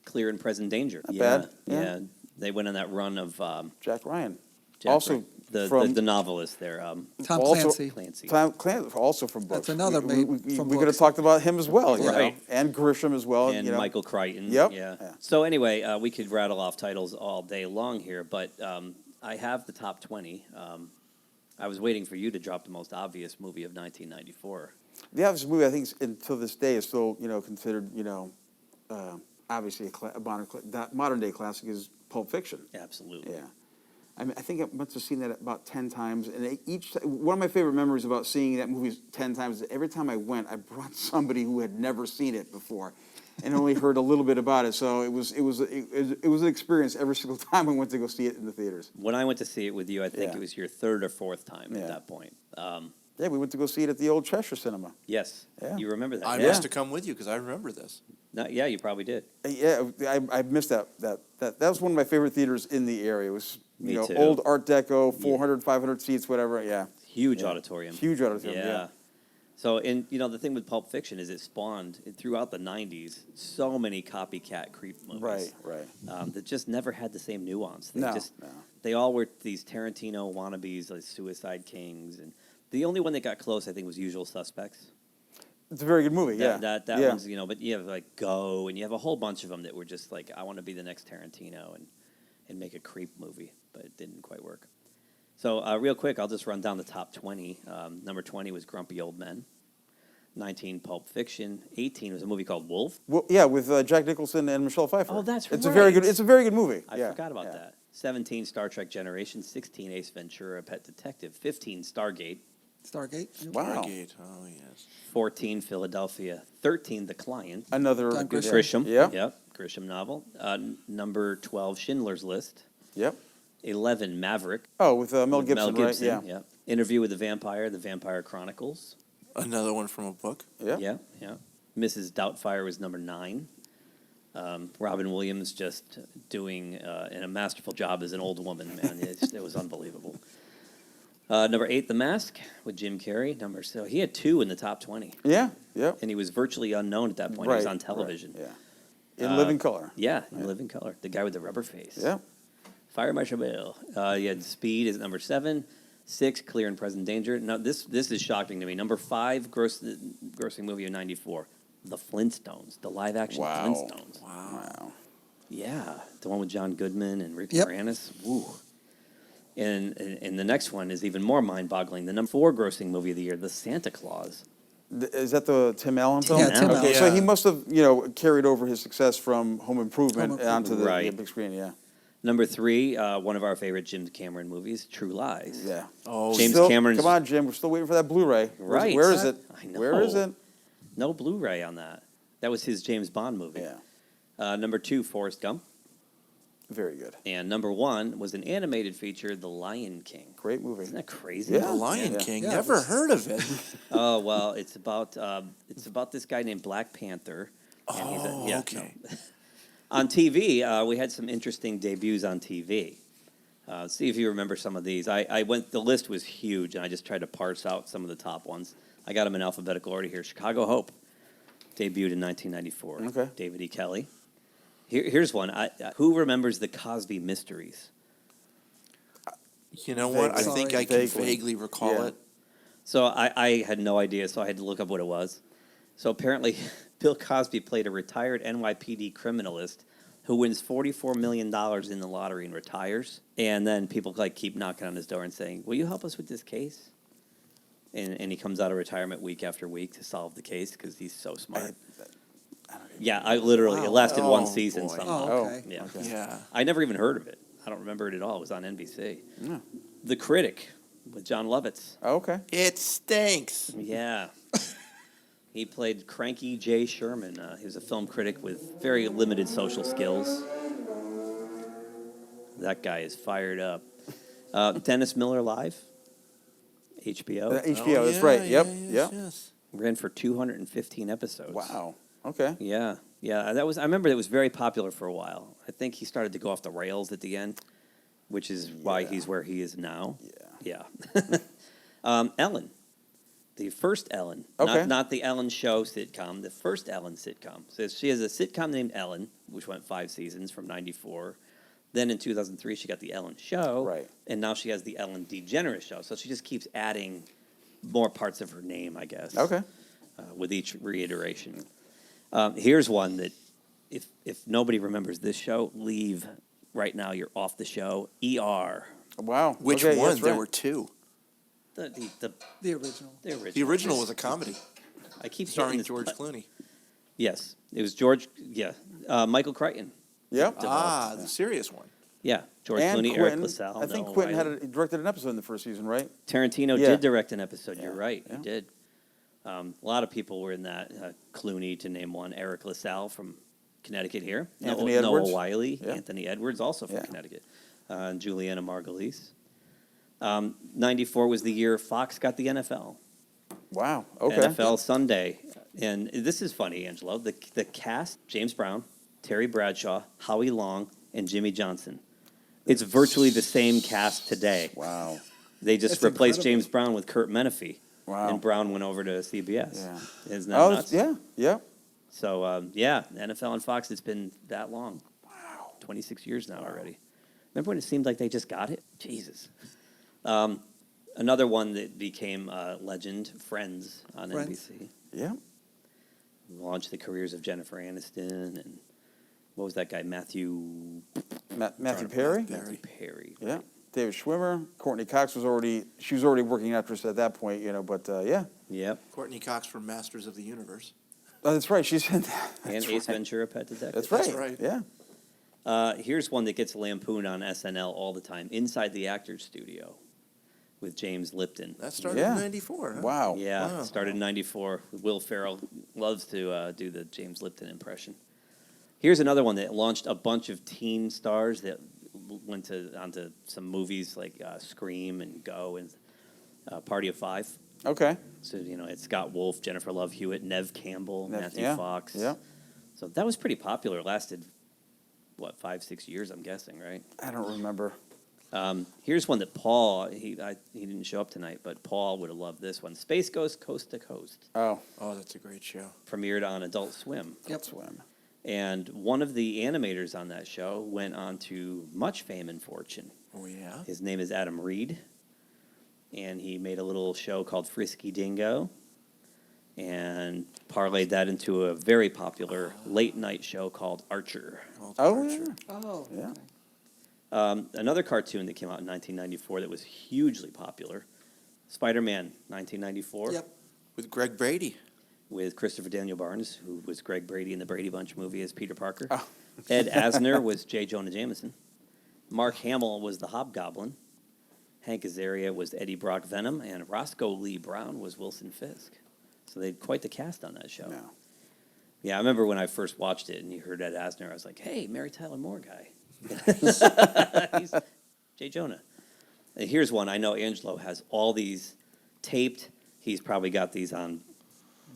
Clear and Present Danger. Not yeah. bad. Yeah. Yeah. They went on that run of Jack Ryan. Jack Also Ryan, the from novelist there. Tom also, Clancy. Tom Clancy, also from books. That's another we from could have books. talked about him as well, you Right. know, and Grisham as well, And you know. Michael Crichton. Yep. Yeah. Yeah. So anyway, we could rattle off titles all day long here, but I have the top 20. I was waiting for you to drop the most obvious movie of 1994. The obvious movie, I think, until this day, is still considered obviously a modern day classic is Pulp Fiction. Absolutely. Yeah. I think I must have seen that about 10 times, and one of my favorite memories about seeing that movie 10 times is every time I went, I brought somebody who had never seen it before, and only heard a little bit about it. So it was an experience every single time I went to go see it in the theaters. When I went to see it with you, I think Yeah. it was your third or fourth time at that point. Yeah, we went to go see it at the old Cheshire Cinema. Yes. Yeah. You remember that? I yeah. must have come with you because I remember this. Yeah, you probably did. Yeah, I missed that. That was one of my favorite theaters in the area. It was Me too. old Art Deco, 400, 500 seats, whatever. Yeah. Huge auditorium. Huge auditorium. Yeah. So, and the thing with Pulp Fiction is it spawned throughout the '90s so many copycat creep movies. Right. That just never had the same nuance. No. They all were these Tarantino wannabes, like Suicide Kings, and the only one that got close, I think, was Usual Suspects. It's a very good movie. That yeah. one's but you have like Go, and you have a whole bunch of them that were just like, I want to be the next Tarantino and make a creep movie, but it didn't quite work. So real quick, I'll just run down the top 20. Number 20 was Grumpy Old Men. 19, Pulp Fiction. 18 was a movie called Wolf. Well, yeah, with Jack Nicholson and Michelle Pfeiffer. Oh, that's It's right. a very good movie. I forgot about that. 17, Star Trek Generations. 16, Ace Ventura, Pet Detective. 15, Stargate. Wow. Stargate. Oh, yes. 14, Philadelphia. 13, The Client. Another Don Grisham. Grisham. Yeah. Yep. Grisham novel. Number 12, Schindler's List. Yep. 11, Maverick. Oh, with Mel with Gibson, right? Yeah. Yep. Interview with the Vampire Chronicles. Another one from a book. Yeah. Yeah. Mrs. Doubtfire was number 9. Robin Williams just doing a masterful job as an old woman, man. It was unbelievable. Number 8, The Mask with Jim Carrey. So he had 2 in the top 20. Yeah. And he was virtually unknown at that point. He was on television. Right, In living color. Yeah, in living color. The guy with the rubber face. Yeah. Fire Marshal Bill. You had Speed is number 7. 6, Clear and Present Danger. Now, this is shocking to me. Number 5, grossing movie of 94. The Flintstones. The live-action Flintstones. Wow. Yeah. The one with John Goodman and Rick Moranis. Woo. And the next one is even more mind-boggling. The number 4 grossing movie of the year, The Santa Claus. Is that the Tim Allen film? Yeah, Tim Okay, Allen. so he must have, carried over his success from Home Improvement onto the big screen, yeah. Number 3, one of our favorite Jim Cameron movies, True Lies. Yeah. James Cameron's... Come on, Jim, we're still waiting for that Blu-ray. Right. Where is it? I know. Where is it? No Blu-ray on that. That was his James Bond movie. Yeah. Number 2, Forrest Gump. Very good. And number 1 was an animated feature, The Lion King. Great movie. Isn't that crazy? The Lion King. Never heard of it. Oh well, it's about this guy named Black Panther. And okay. No. On TV, we had some interesting debuts on TV. See if you remember some of these. The list was huge, and I just tried to parse out some of the top ones. I got them in alphabetical order here. Chicago Hope debuted in 1994. Okay. David E. Kelley. Here's one. Who remembers the Cosby Mysteries? You know what? I think I can vaguely recall it. So I had no idea, so I had to look up what it was. So apparently, Bill Cosby played a retired NYPD criminalist who wins $44 million in the lottery and retires. And then people keep knocking on his door and saying, "Will you help us with this case?" And he comes out of retirement week after week to solve the case because he's so smart. It lasted one season somehow. Oh, okay. Yeah. Okay. Yeah. I never even heard of it. I don't remember it at all. It was on NBC. Yeah. The Critic with John Lovitz. Okay. It stinks. Yeah. He played cranky Jay Sherman. He was a film critic with very limited social skills. That guy is fired up. Dennis Miller Live. HBO. HBO, that's right. Yep. Yes. Ran for 215 episodes. Wow. Okay. Yeah. I remember it was very popular for a while. I think he started to go off the rails at the end, which is why he's where he is now. Yeah. Ellen. The first Ellen. Okay. Not the Ellen Show sitcom, the first Ellen sitcom. So she has a sitcom named Ellen, which went 5 seasons from 94. Then in 2003, she got the Ellen Show. Right. And now she has the Ellen DeGeneres Show. So she just keeps adding more parts of her name, I guess. Okay. With each reiteration. Here's one that, if nobody remembers this show, leave right now. You're off the show. ER. Wow. Which Okay, one? that's There right. were 2. The original. The original was a comedy. I keep starring hitting this George button. Clooney. Yes, it was George. Yeah, Michael Crichton. Yep. The serious one. Yeah, George And Clooney, Quentin, Eric LaSalle. I think Noah Quentin Wiley. directed an episode in the first season, right? Tarantino Yeah. did direct an episode. You're right. Yeah. He did. A lot of people were in that. Clooney, to name one. Eric LaSalle from Connecticut here. Anthony Noah Edwards. Wiley. Yeah. Anthony Edwards, also from Yeah. Connecticut. And Juliana Margulies. 94 was the year Fox got the NFL. Wow. Okay. NFL Sunday. And this is funny, Angelo. The cast, James Brown, Terry Bradshaw, Howie Long, and Jimmy Johnson. It's virtually the same cast today. Wow. They just That's replaced incredible. James Brown with Kurt Menefee. Wow. And Brown went over to CBS. Yeah. Isn't that Oh, nuts? yeah. So, NFL and Fox, it's been that long. Wow. 26 years now already. Remember when it seemed like they just got it? Jesus. Another one that became legend, Friends on Friends. NBC. Yeah. Launched the careers of Jennifer Aniston and what was that guy, Matthew Perry? Matthew Perry. Yeah. David Schwimmer. Courtney Cox was already working actress at that point, but yeah. Yep. Courtney Cox from Masters of the Universe. Oh, that's right. She's in that. And That's Ace right. Ventura, Pet Detective. That's right. That's right. Yeah. Here's one that gets lampooned on SNL all the time, Inside the Actors Studio with James Lipton. That started Yeah. in 94, huh? Wow. Yeah, Wow. started in 94. Will Ferrell loves to do the James Lipton impression. Here's another one that launched a bunch of teen stars that went onto some movies like Scream and Go and Party of Five. Okay. So, it's Scott Wolf, Jennifer Love Hewitt, Nev Campbell, Matthew yeah, Fox. yeah. So that was pretty popular. Lasted, 5-6 years, I'm guessing, right? I don't remember. Here's one that Paul, he didn't show up tonight, but Paul would have loved this one. Space Ghost Coast to Coast. Oh. Oh, that's a great show. Premiered on Adult Swim. Yep. Swim. And one of the animators on that show went on to much fame and fortune. Oh, yeah? His name is Adam Reed, and he made a little show called Frisky Dingo and parlayed that into a very popular late-night show called Archer. Oh, yeah. Oh, Yeah. Another cartoon that came out in 1994 that was hugely popular, Spider-Man, 1994. Yep. With Greg Brady. With Christopher Daniel Barnes, who was Greg Brady in the Brady Bunch movie as Peter Parker. Ed Asner was J. Jonah Jameson. Mark Hamill was the Hobgoblin. Hank Azaria was Eddie Brock Venom. And Roscoe Lee Brown was Wilson Fisk. So they had quite the cast on that show. Yeah, I remember when I first watched it and you heard Ed Asner, I was like, hey, Mary Tyler Moore guy. He's J. Jonah. And here's one. I know Angelo has all these taped. He's probably got these on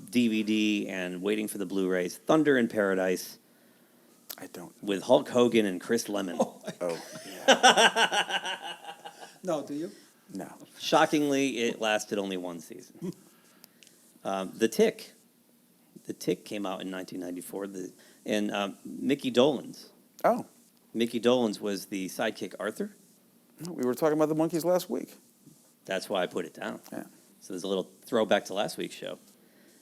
DVD and waiting for the Blu-rays. Thunder in Paradise. I don't. With Hulk Hogan and Chris Lemon. No, do you? No. Shockingly, it lasted only one season. The Tick. The Tick came out in 1994. And Mickey Dolenz. Oh. Mickey Dolenz was the sidekick Arthur. We were talking about the monkeys last week. That's why I put it down. Yeah. So there's a little throwback to last week's show.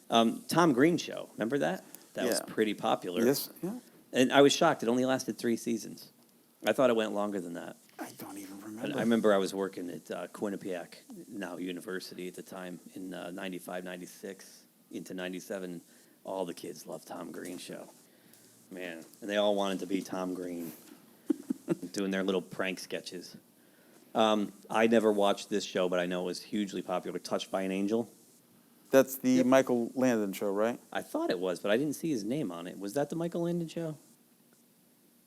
Tom Green Show. Remember that? That was Yeah. pretty popular. Yes. Yeah. And I was shocked. It only lasted 3 seasons. I thought it went longer than that. I don't even But remember. I remember I was working at Quinnipiac, now University at the time, in 95, 96, into 97. All the kids loved Tom Green Show. Man. And they all wanted to be Tom Green, doing their little prank sketches. I never watched this show, but I know it was hugely popular. Touched by an Angel. That's the Michael Landon show, right? I thought it was, but I didn't see his name on it. Was that the Michael Landon show?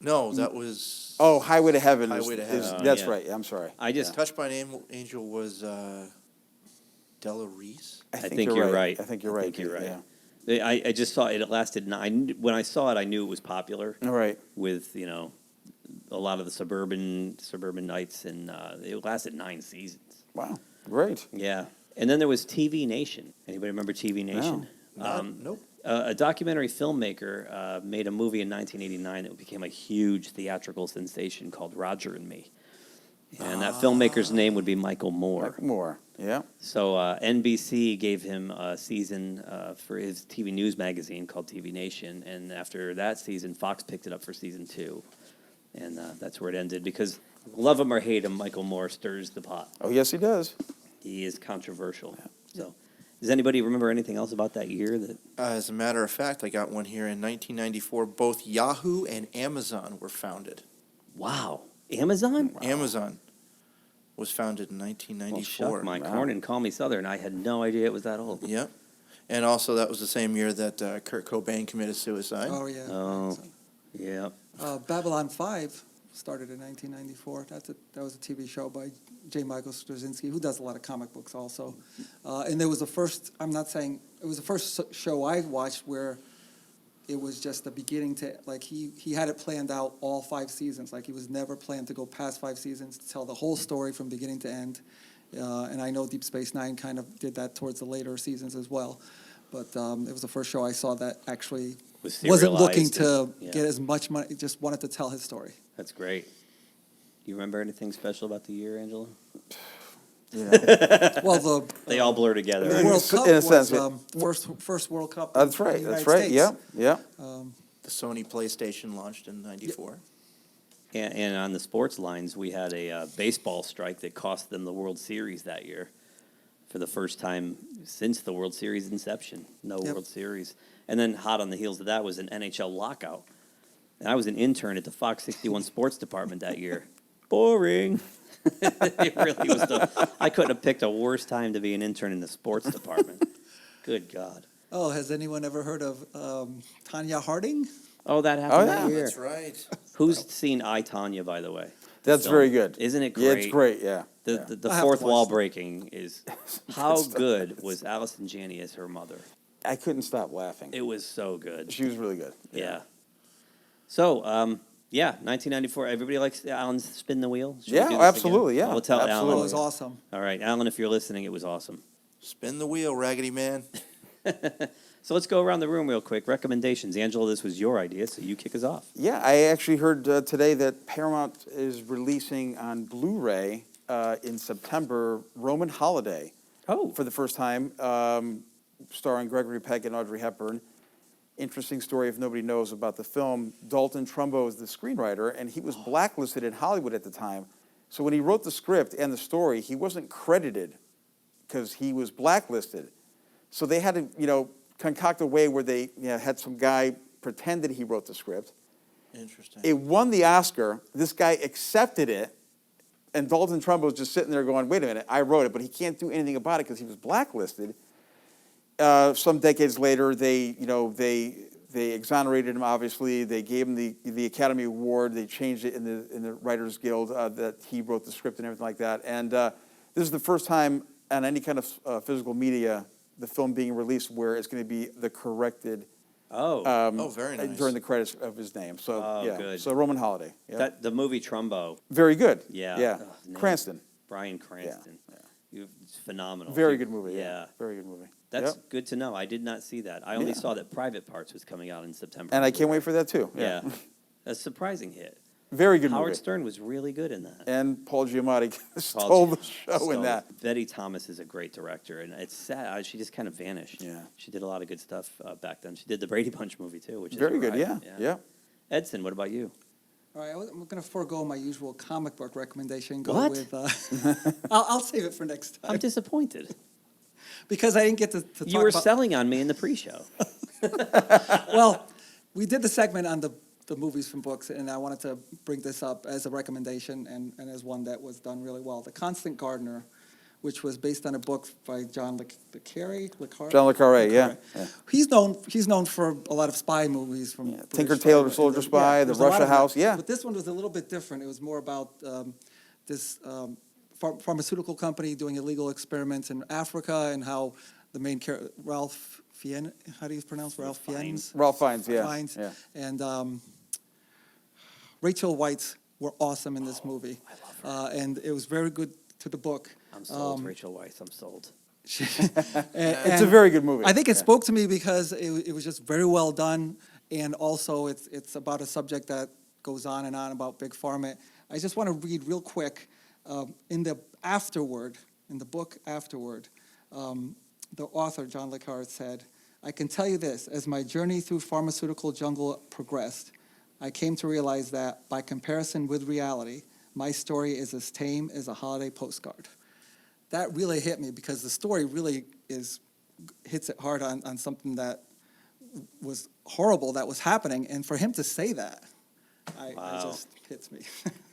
No, that was... Oh, Highway to Heaven. Highway to Heaven. That's yeah. right. I'm sorry. I just Touched by an Angel was Della Reese? I think you're right. I think you're right. Yeah. I just saw it. It lasted 9. When I saw it, I knew it was popular. All right. With a lot of the suburban nights, and it lasted 9 seasons. Wow. Great. Yeah. And then there was TV Nation. Anybody remember TV Nation? Nope. A documentary filmmaker made a movie in 1989 that became a huge theatrical sensation called Roger and Me. And that filmmaker's name would be Michael Moore. Michael Moore, yeah. So NBC gave him a season for his TV news magazine called TV Nation. And after that season, Fox picked it up for season 2. And that's where it ended because love him or hate him, Michael Moore stirs the pot. Oh, yes, he does. He is controversial. Yeah. So, does anybody remember anything else about that year? That As a matter of fact, I got one here in 1994. Both Yahoo and Amazon were founded. Wow. Amazon? Wow. Amazon was founded in 1994. Well, shuck my corn and call me Southern. I had no idea it was that old. Yep. And also, that was the same year that Kurt Cobain committed suicide. Oh, yeah. Oh, yeah. Babylon 5 started in 1994. That was a TV show by J. Michael Straczynski, who does a lot of comic books also. And there was the first, I'm not saying, it was the first show I watched where it was just the beginning to, like, he had it planned out all 5 seasons. Like, he was never planned to go past 5 seasons to tell the whole story from beginning to end. And I know Deep Space Nine kind of did that towards the later seasons as well. But it was the first show I saw that actually wasn't looking to get as much money, just wanted to tell his story. That's great. Do you remember anything special about the year, Angelo? Well, they all blur together. The World Cup in a sense, was first World Cup. That's in right. the United That's right. States. Yeah. Yeah. The Sony PlayStation launched in 94. And on the sports lines, we had a baseball strike that cost them the World Series that year for the first time since the World Series inception. No World Series. And then hot on the heels of that was an NHL lockout. And I was an intern at the Fox 61 sports department that year. Boring. It really was. I couldn't have picked a worse time to be an intern in the sports department. Good God. Oh, has anyone ever heard of Tanya Harding? Oh, that happened that year. That's right. Who's seen I, Tanya, by the way? That's very good. Isn't it great? Yeah, it's great, yeah. The fourth wall breaking is how good was Allison Janney as her mother? I couldn't stop laughing. It was so good. She was really good. Yeah. So, 1994. Everybody likes Alan's Spin the Wheel? Should we Yeah, do this absolutely, again? yeah. We'll tell Absolutely. Alan. It was awesome. All right, Alan, if you're listening, it was awesome. Spin the wheel, Raggedy Man. So let's go around the room real quick. Recommendations. Angelo, this was your idea, so you kick us off. Yeah, I actually heard today that Paramount is releasing on Blu-ray in September Roman Holiday. Oh. For the first time, starring Gregory Peck and Audrey Hepburn. Interesting story if nobody knows about the film. Dalton Trumbo is the screenwriter, and he was blacklisted in Hollywood at the time. So when he wrote the script and the story, he wasn't credited because he was blacklisted. So they had to, concoct a way where they had some guy pretend that he wrote the script. Interesting. It won the Oscar. This guy accepted it, and Dalton Trumbo was just sitting there going, wait a minute, I wrote it, but he can't do anything about it because he was blacklisted. Some decades later, they exonerated him, obviously. They gave him the Academy Award. They changed it in the Writers Guild that he wrote the script and everything like that. And this is the first time on any kind of physical media, the film being released where it's going to be the corrected very nice. during the credits of his name. So good. So Roman Holiday. Yeah. The movie Trumbo. Very good. Yeah. Yeah. Ugh, Cranston. Brian Cranston. It's phenomenal. Very good movie. Yeah. Very good movie. That's good to know. I did not see that. I only saw that Private Parts was coming out in September. And I can't wait for that too. Yeah. A surprising hit. Very good Howard movie. Stern was really good in that. And Paul Giamatti stole the show in that. Betty Thomas is a great director, and it's sad. She just kind of vanished. Yeah. She did a lot of good stuff back then. She did the Brady Bunch movie, too, which is Very good, right. yeah. Edson, what about you? All right, I'm going to forego my usual comic book recommendation. Go What? with. I'll save it for next time. I'm disappointed. Because I didn't get to talk You were about... selling on me in the pre-show. Well, we did the segment on the movies from books, and I wanted to bring this up as a recommendation and as one that was done really well. The Constant Gardener, which was based on a book by John Le Carre. John Le Carre, yeah. He's known for a lot of spy movies from Tinker Tailor Soldier Spy, The there's a lot Russia of that. House, yeah. But this one was a little bit different. It was more about this pharmaceutical company doing illegal experiments in Africa and how the main character, Ralph Fiennes, how do you pronounce Ralph Fiennes? Ralph Fiennes, yeah. Fiennes. Yeah. And Rachel Weisz were awesome in this movie. I love her. And it was very good to the book. I'm sold, Rachel Weisz. I'm sold. It's a very good movie. I think it spoke to me because it was just very well done, and also it's about a subject that goes on and on about Big Pharma. I just want to read real quick in the book afterward, the author, John Le Carre, said, "I can tell you this, as my journey through pharmaceutical jungle progressed, I came to realize that, by comparison with reality, my story is as tame as a holiday postcard." That really hit me because the story really hits it hard on something that was horrible that was happening. And for him to say that, it just hits me.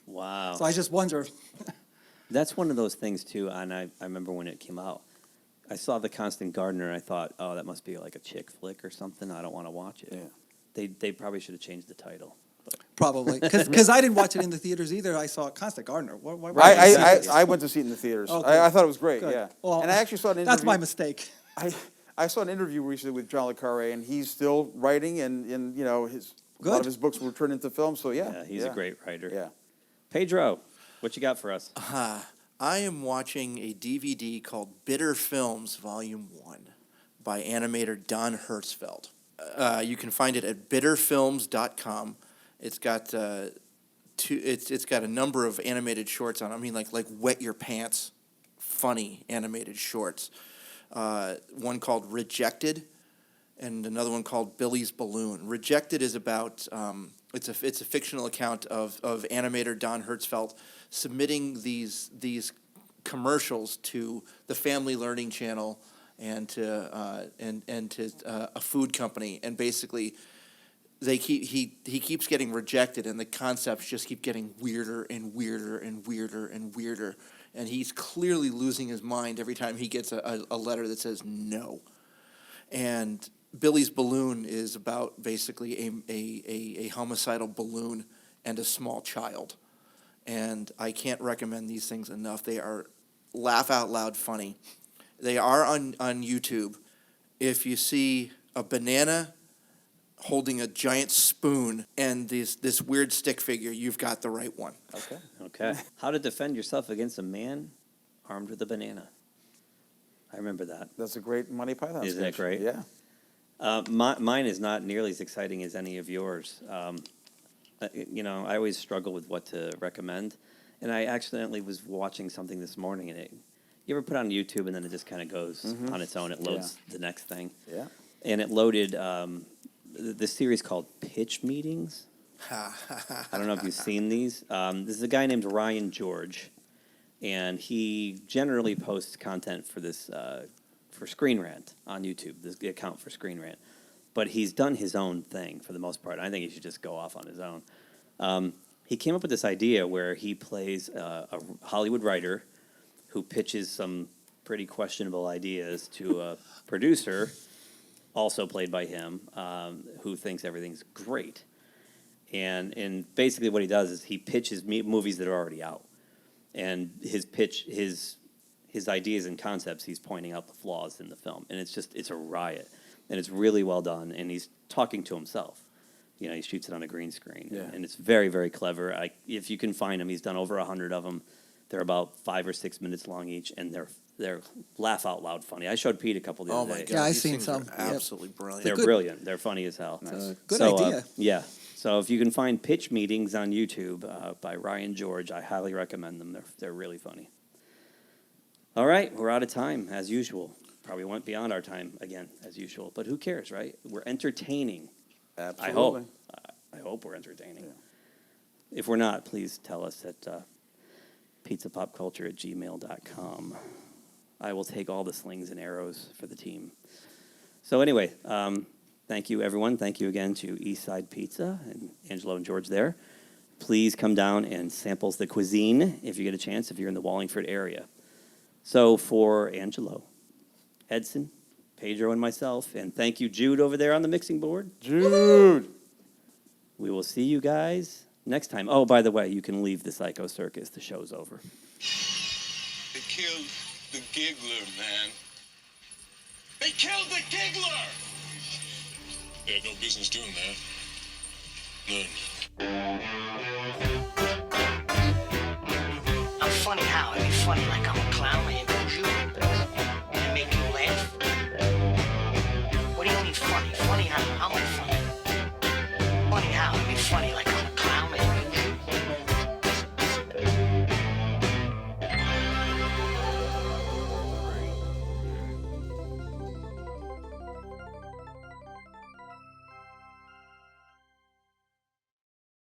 Wow. So I just wonder. That's one of those things, too, and I remember when it came out. I saw The Constant Gardener, and I thought, oh, that must be like a chick flick or something. I don't want to watch it. Yeah. They probably should have changed the title. Probably, because I didn't watch it in the theaters either. I saw Constant Gardener. Why I went to see it in the theaters. Okay. I thought it was great. Good. Yeah, Well, and I actually saw an interview. That's my mistake. I saw an interview recently with John Le Carre, and he's still writing, and a lot of his books were turned into film. So yeah, he's a great writer. Yeah, Pedro, what you got for us? I am watching a DVD called Bitter Films Volume 1 by animator Don Hertzfeldt. You can find it at bitterfilms.com. It's got it's got a number of animated shorts on it. I mean, like Wet Your Pants, funny animated shorts. One called Rejected, and another one called Billy's Balloon. Rejected is about it's a fictional account of animator Don Hertzfeldt submitting these commercials to the Family Learning Channel and to a food company, and basically he keeps getting rejected, and the concepts just keep getting weirder and weirder and weirder and weirder, and he's clearly losing his mind every time he gets a letter that says no. And Billy's Balloon is about basically a homicidal balloon and a small child. And I can't recommend these things enough. They are laugh out loud funny. They are on YouTube. If you see a banana holding a giant spoon and this weird stick figure, you've got the right one. Okay. How to defend yourself against a man armed with a banana. I remember that. That's a great Monty Python sketch. Isn't that great? Yeah. Mine is not nearly as exciting as any of yours. I always struggle with what to recommend, and I accidentally was watching something this morning, and you ever put it on YouTube and then it just kind of goes on its own? It loads the next thing. Yeah. And it loaded this series called Pitch Meetings. I don't know if you've seen these. This is a guy named Ryan George, and he generally posts content for this for Screen Rant on YouTube, the account for Screen Rant. But he's done his own thing for the most part. I think he should just go off on his own. He came up with this idea where he plays a Hollywood writer who pitches some pretty questionable ideas to a producer, also played by him, who thinks everything's great. And basically what he does is he pitches movies that are already out. And his pitch, his ideas and concepts, he's pointing out the flaws in the film. And it's a riot. And it's really well done. And he's talking to himself. He shoots it on a green screen. Yeah. And it's very, very clever. If you can find him, he's done over 100 of them. They're about 5 or 6 minutes long each, and they're laugh out loud funny. I showed Pete a couple the other day. God, Yeah, I've these seen things some. are absolutely brilliant. They're brilliant. They're funny as hell. Nice. Good idea. Yeah. So if you can find Pitch Meetings on YouTube by Ryan George, I highly recommend them. They're really funny. All right, we're out of time, as usual. Probably went beyond our time again, as usual. But who cares, right? We're entertaining. Absolutely. I hope we're entertaining. Yeah. If we're not, please tell us at pizzapopculture@gmail.com. I will take all the slings and arrows for the team. So anyway, thank you, everyone. Thank you again to Eastside Pizza and Angelo and George there. Please come down and sample the cuisine if you get a chance, if you're in the Wallingford area. So for Angelo, Edson, Pedro, and myself, and thank you, Jude, over there on the mixing board. Jude! We will see you guys next time. Oh, by the way, you can leave the Psycho Circus. The show's over. They killed the giggler, man. They killed the giggler! They had no business doing that. None. I'm funny how? I mean, funny like I'm a clown.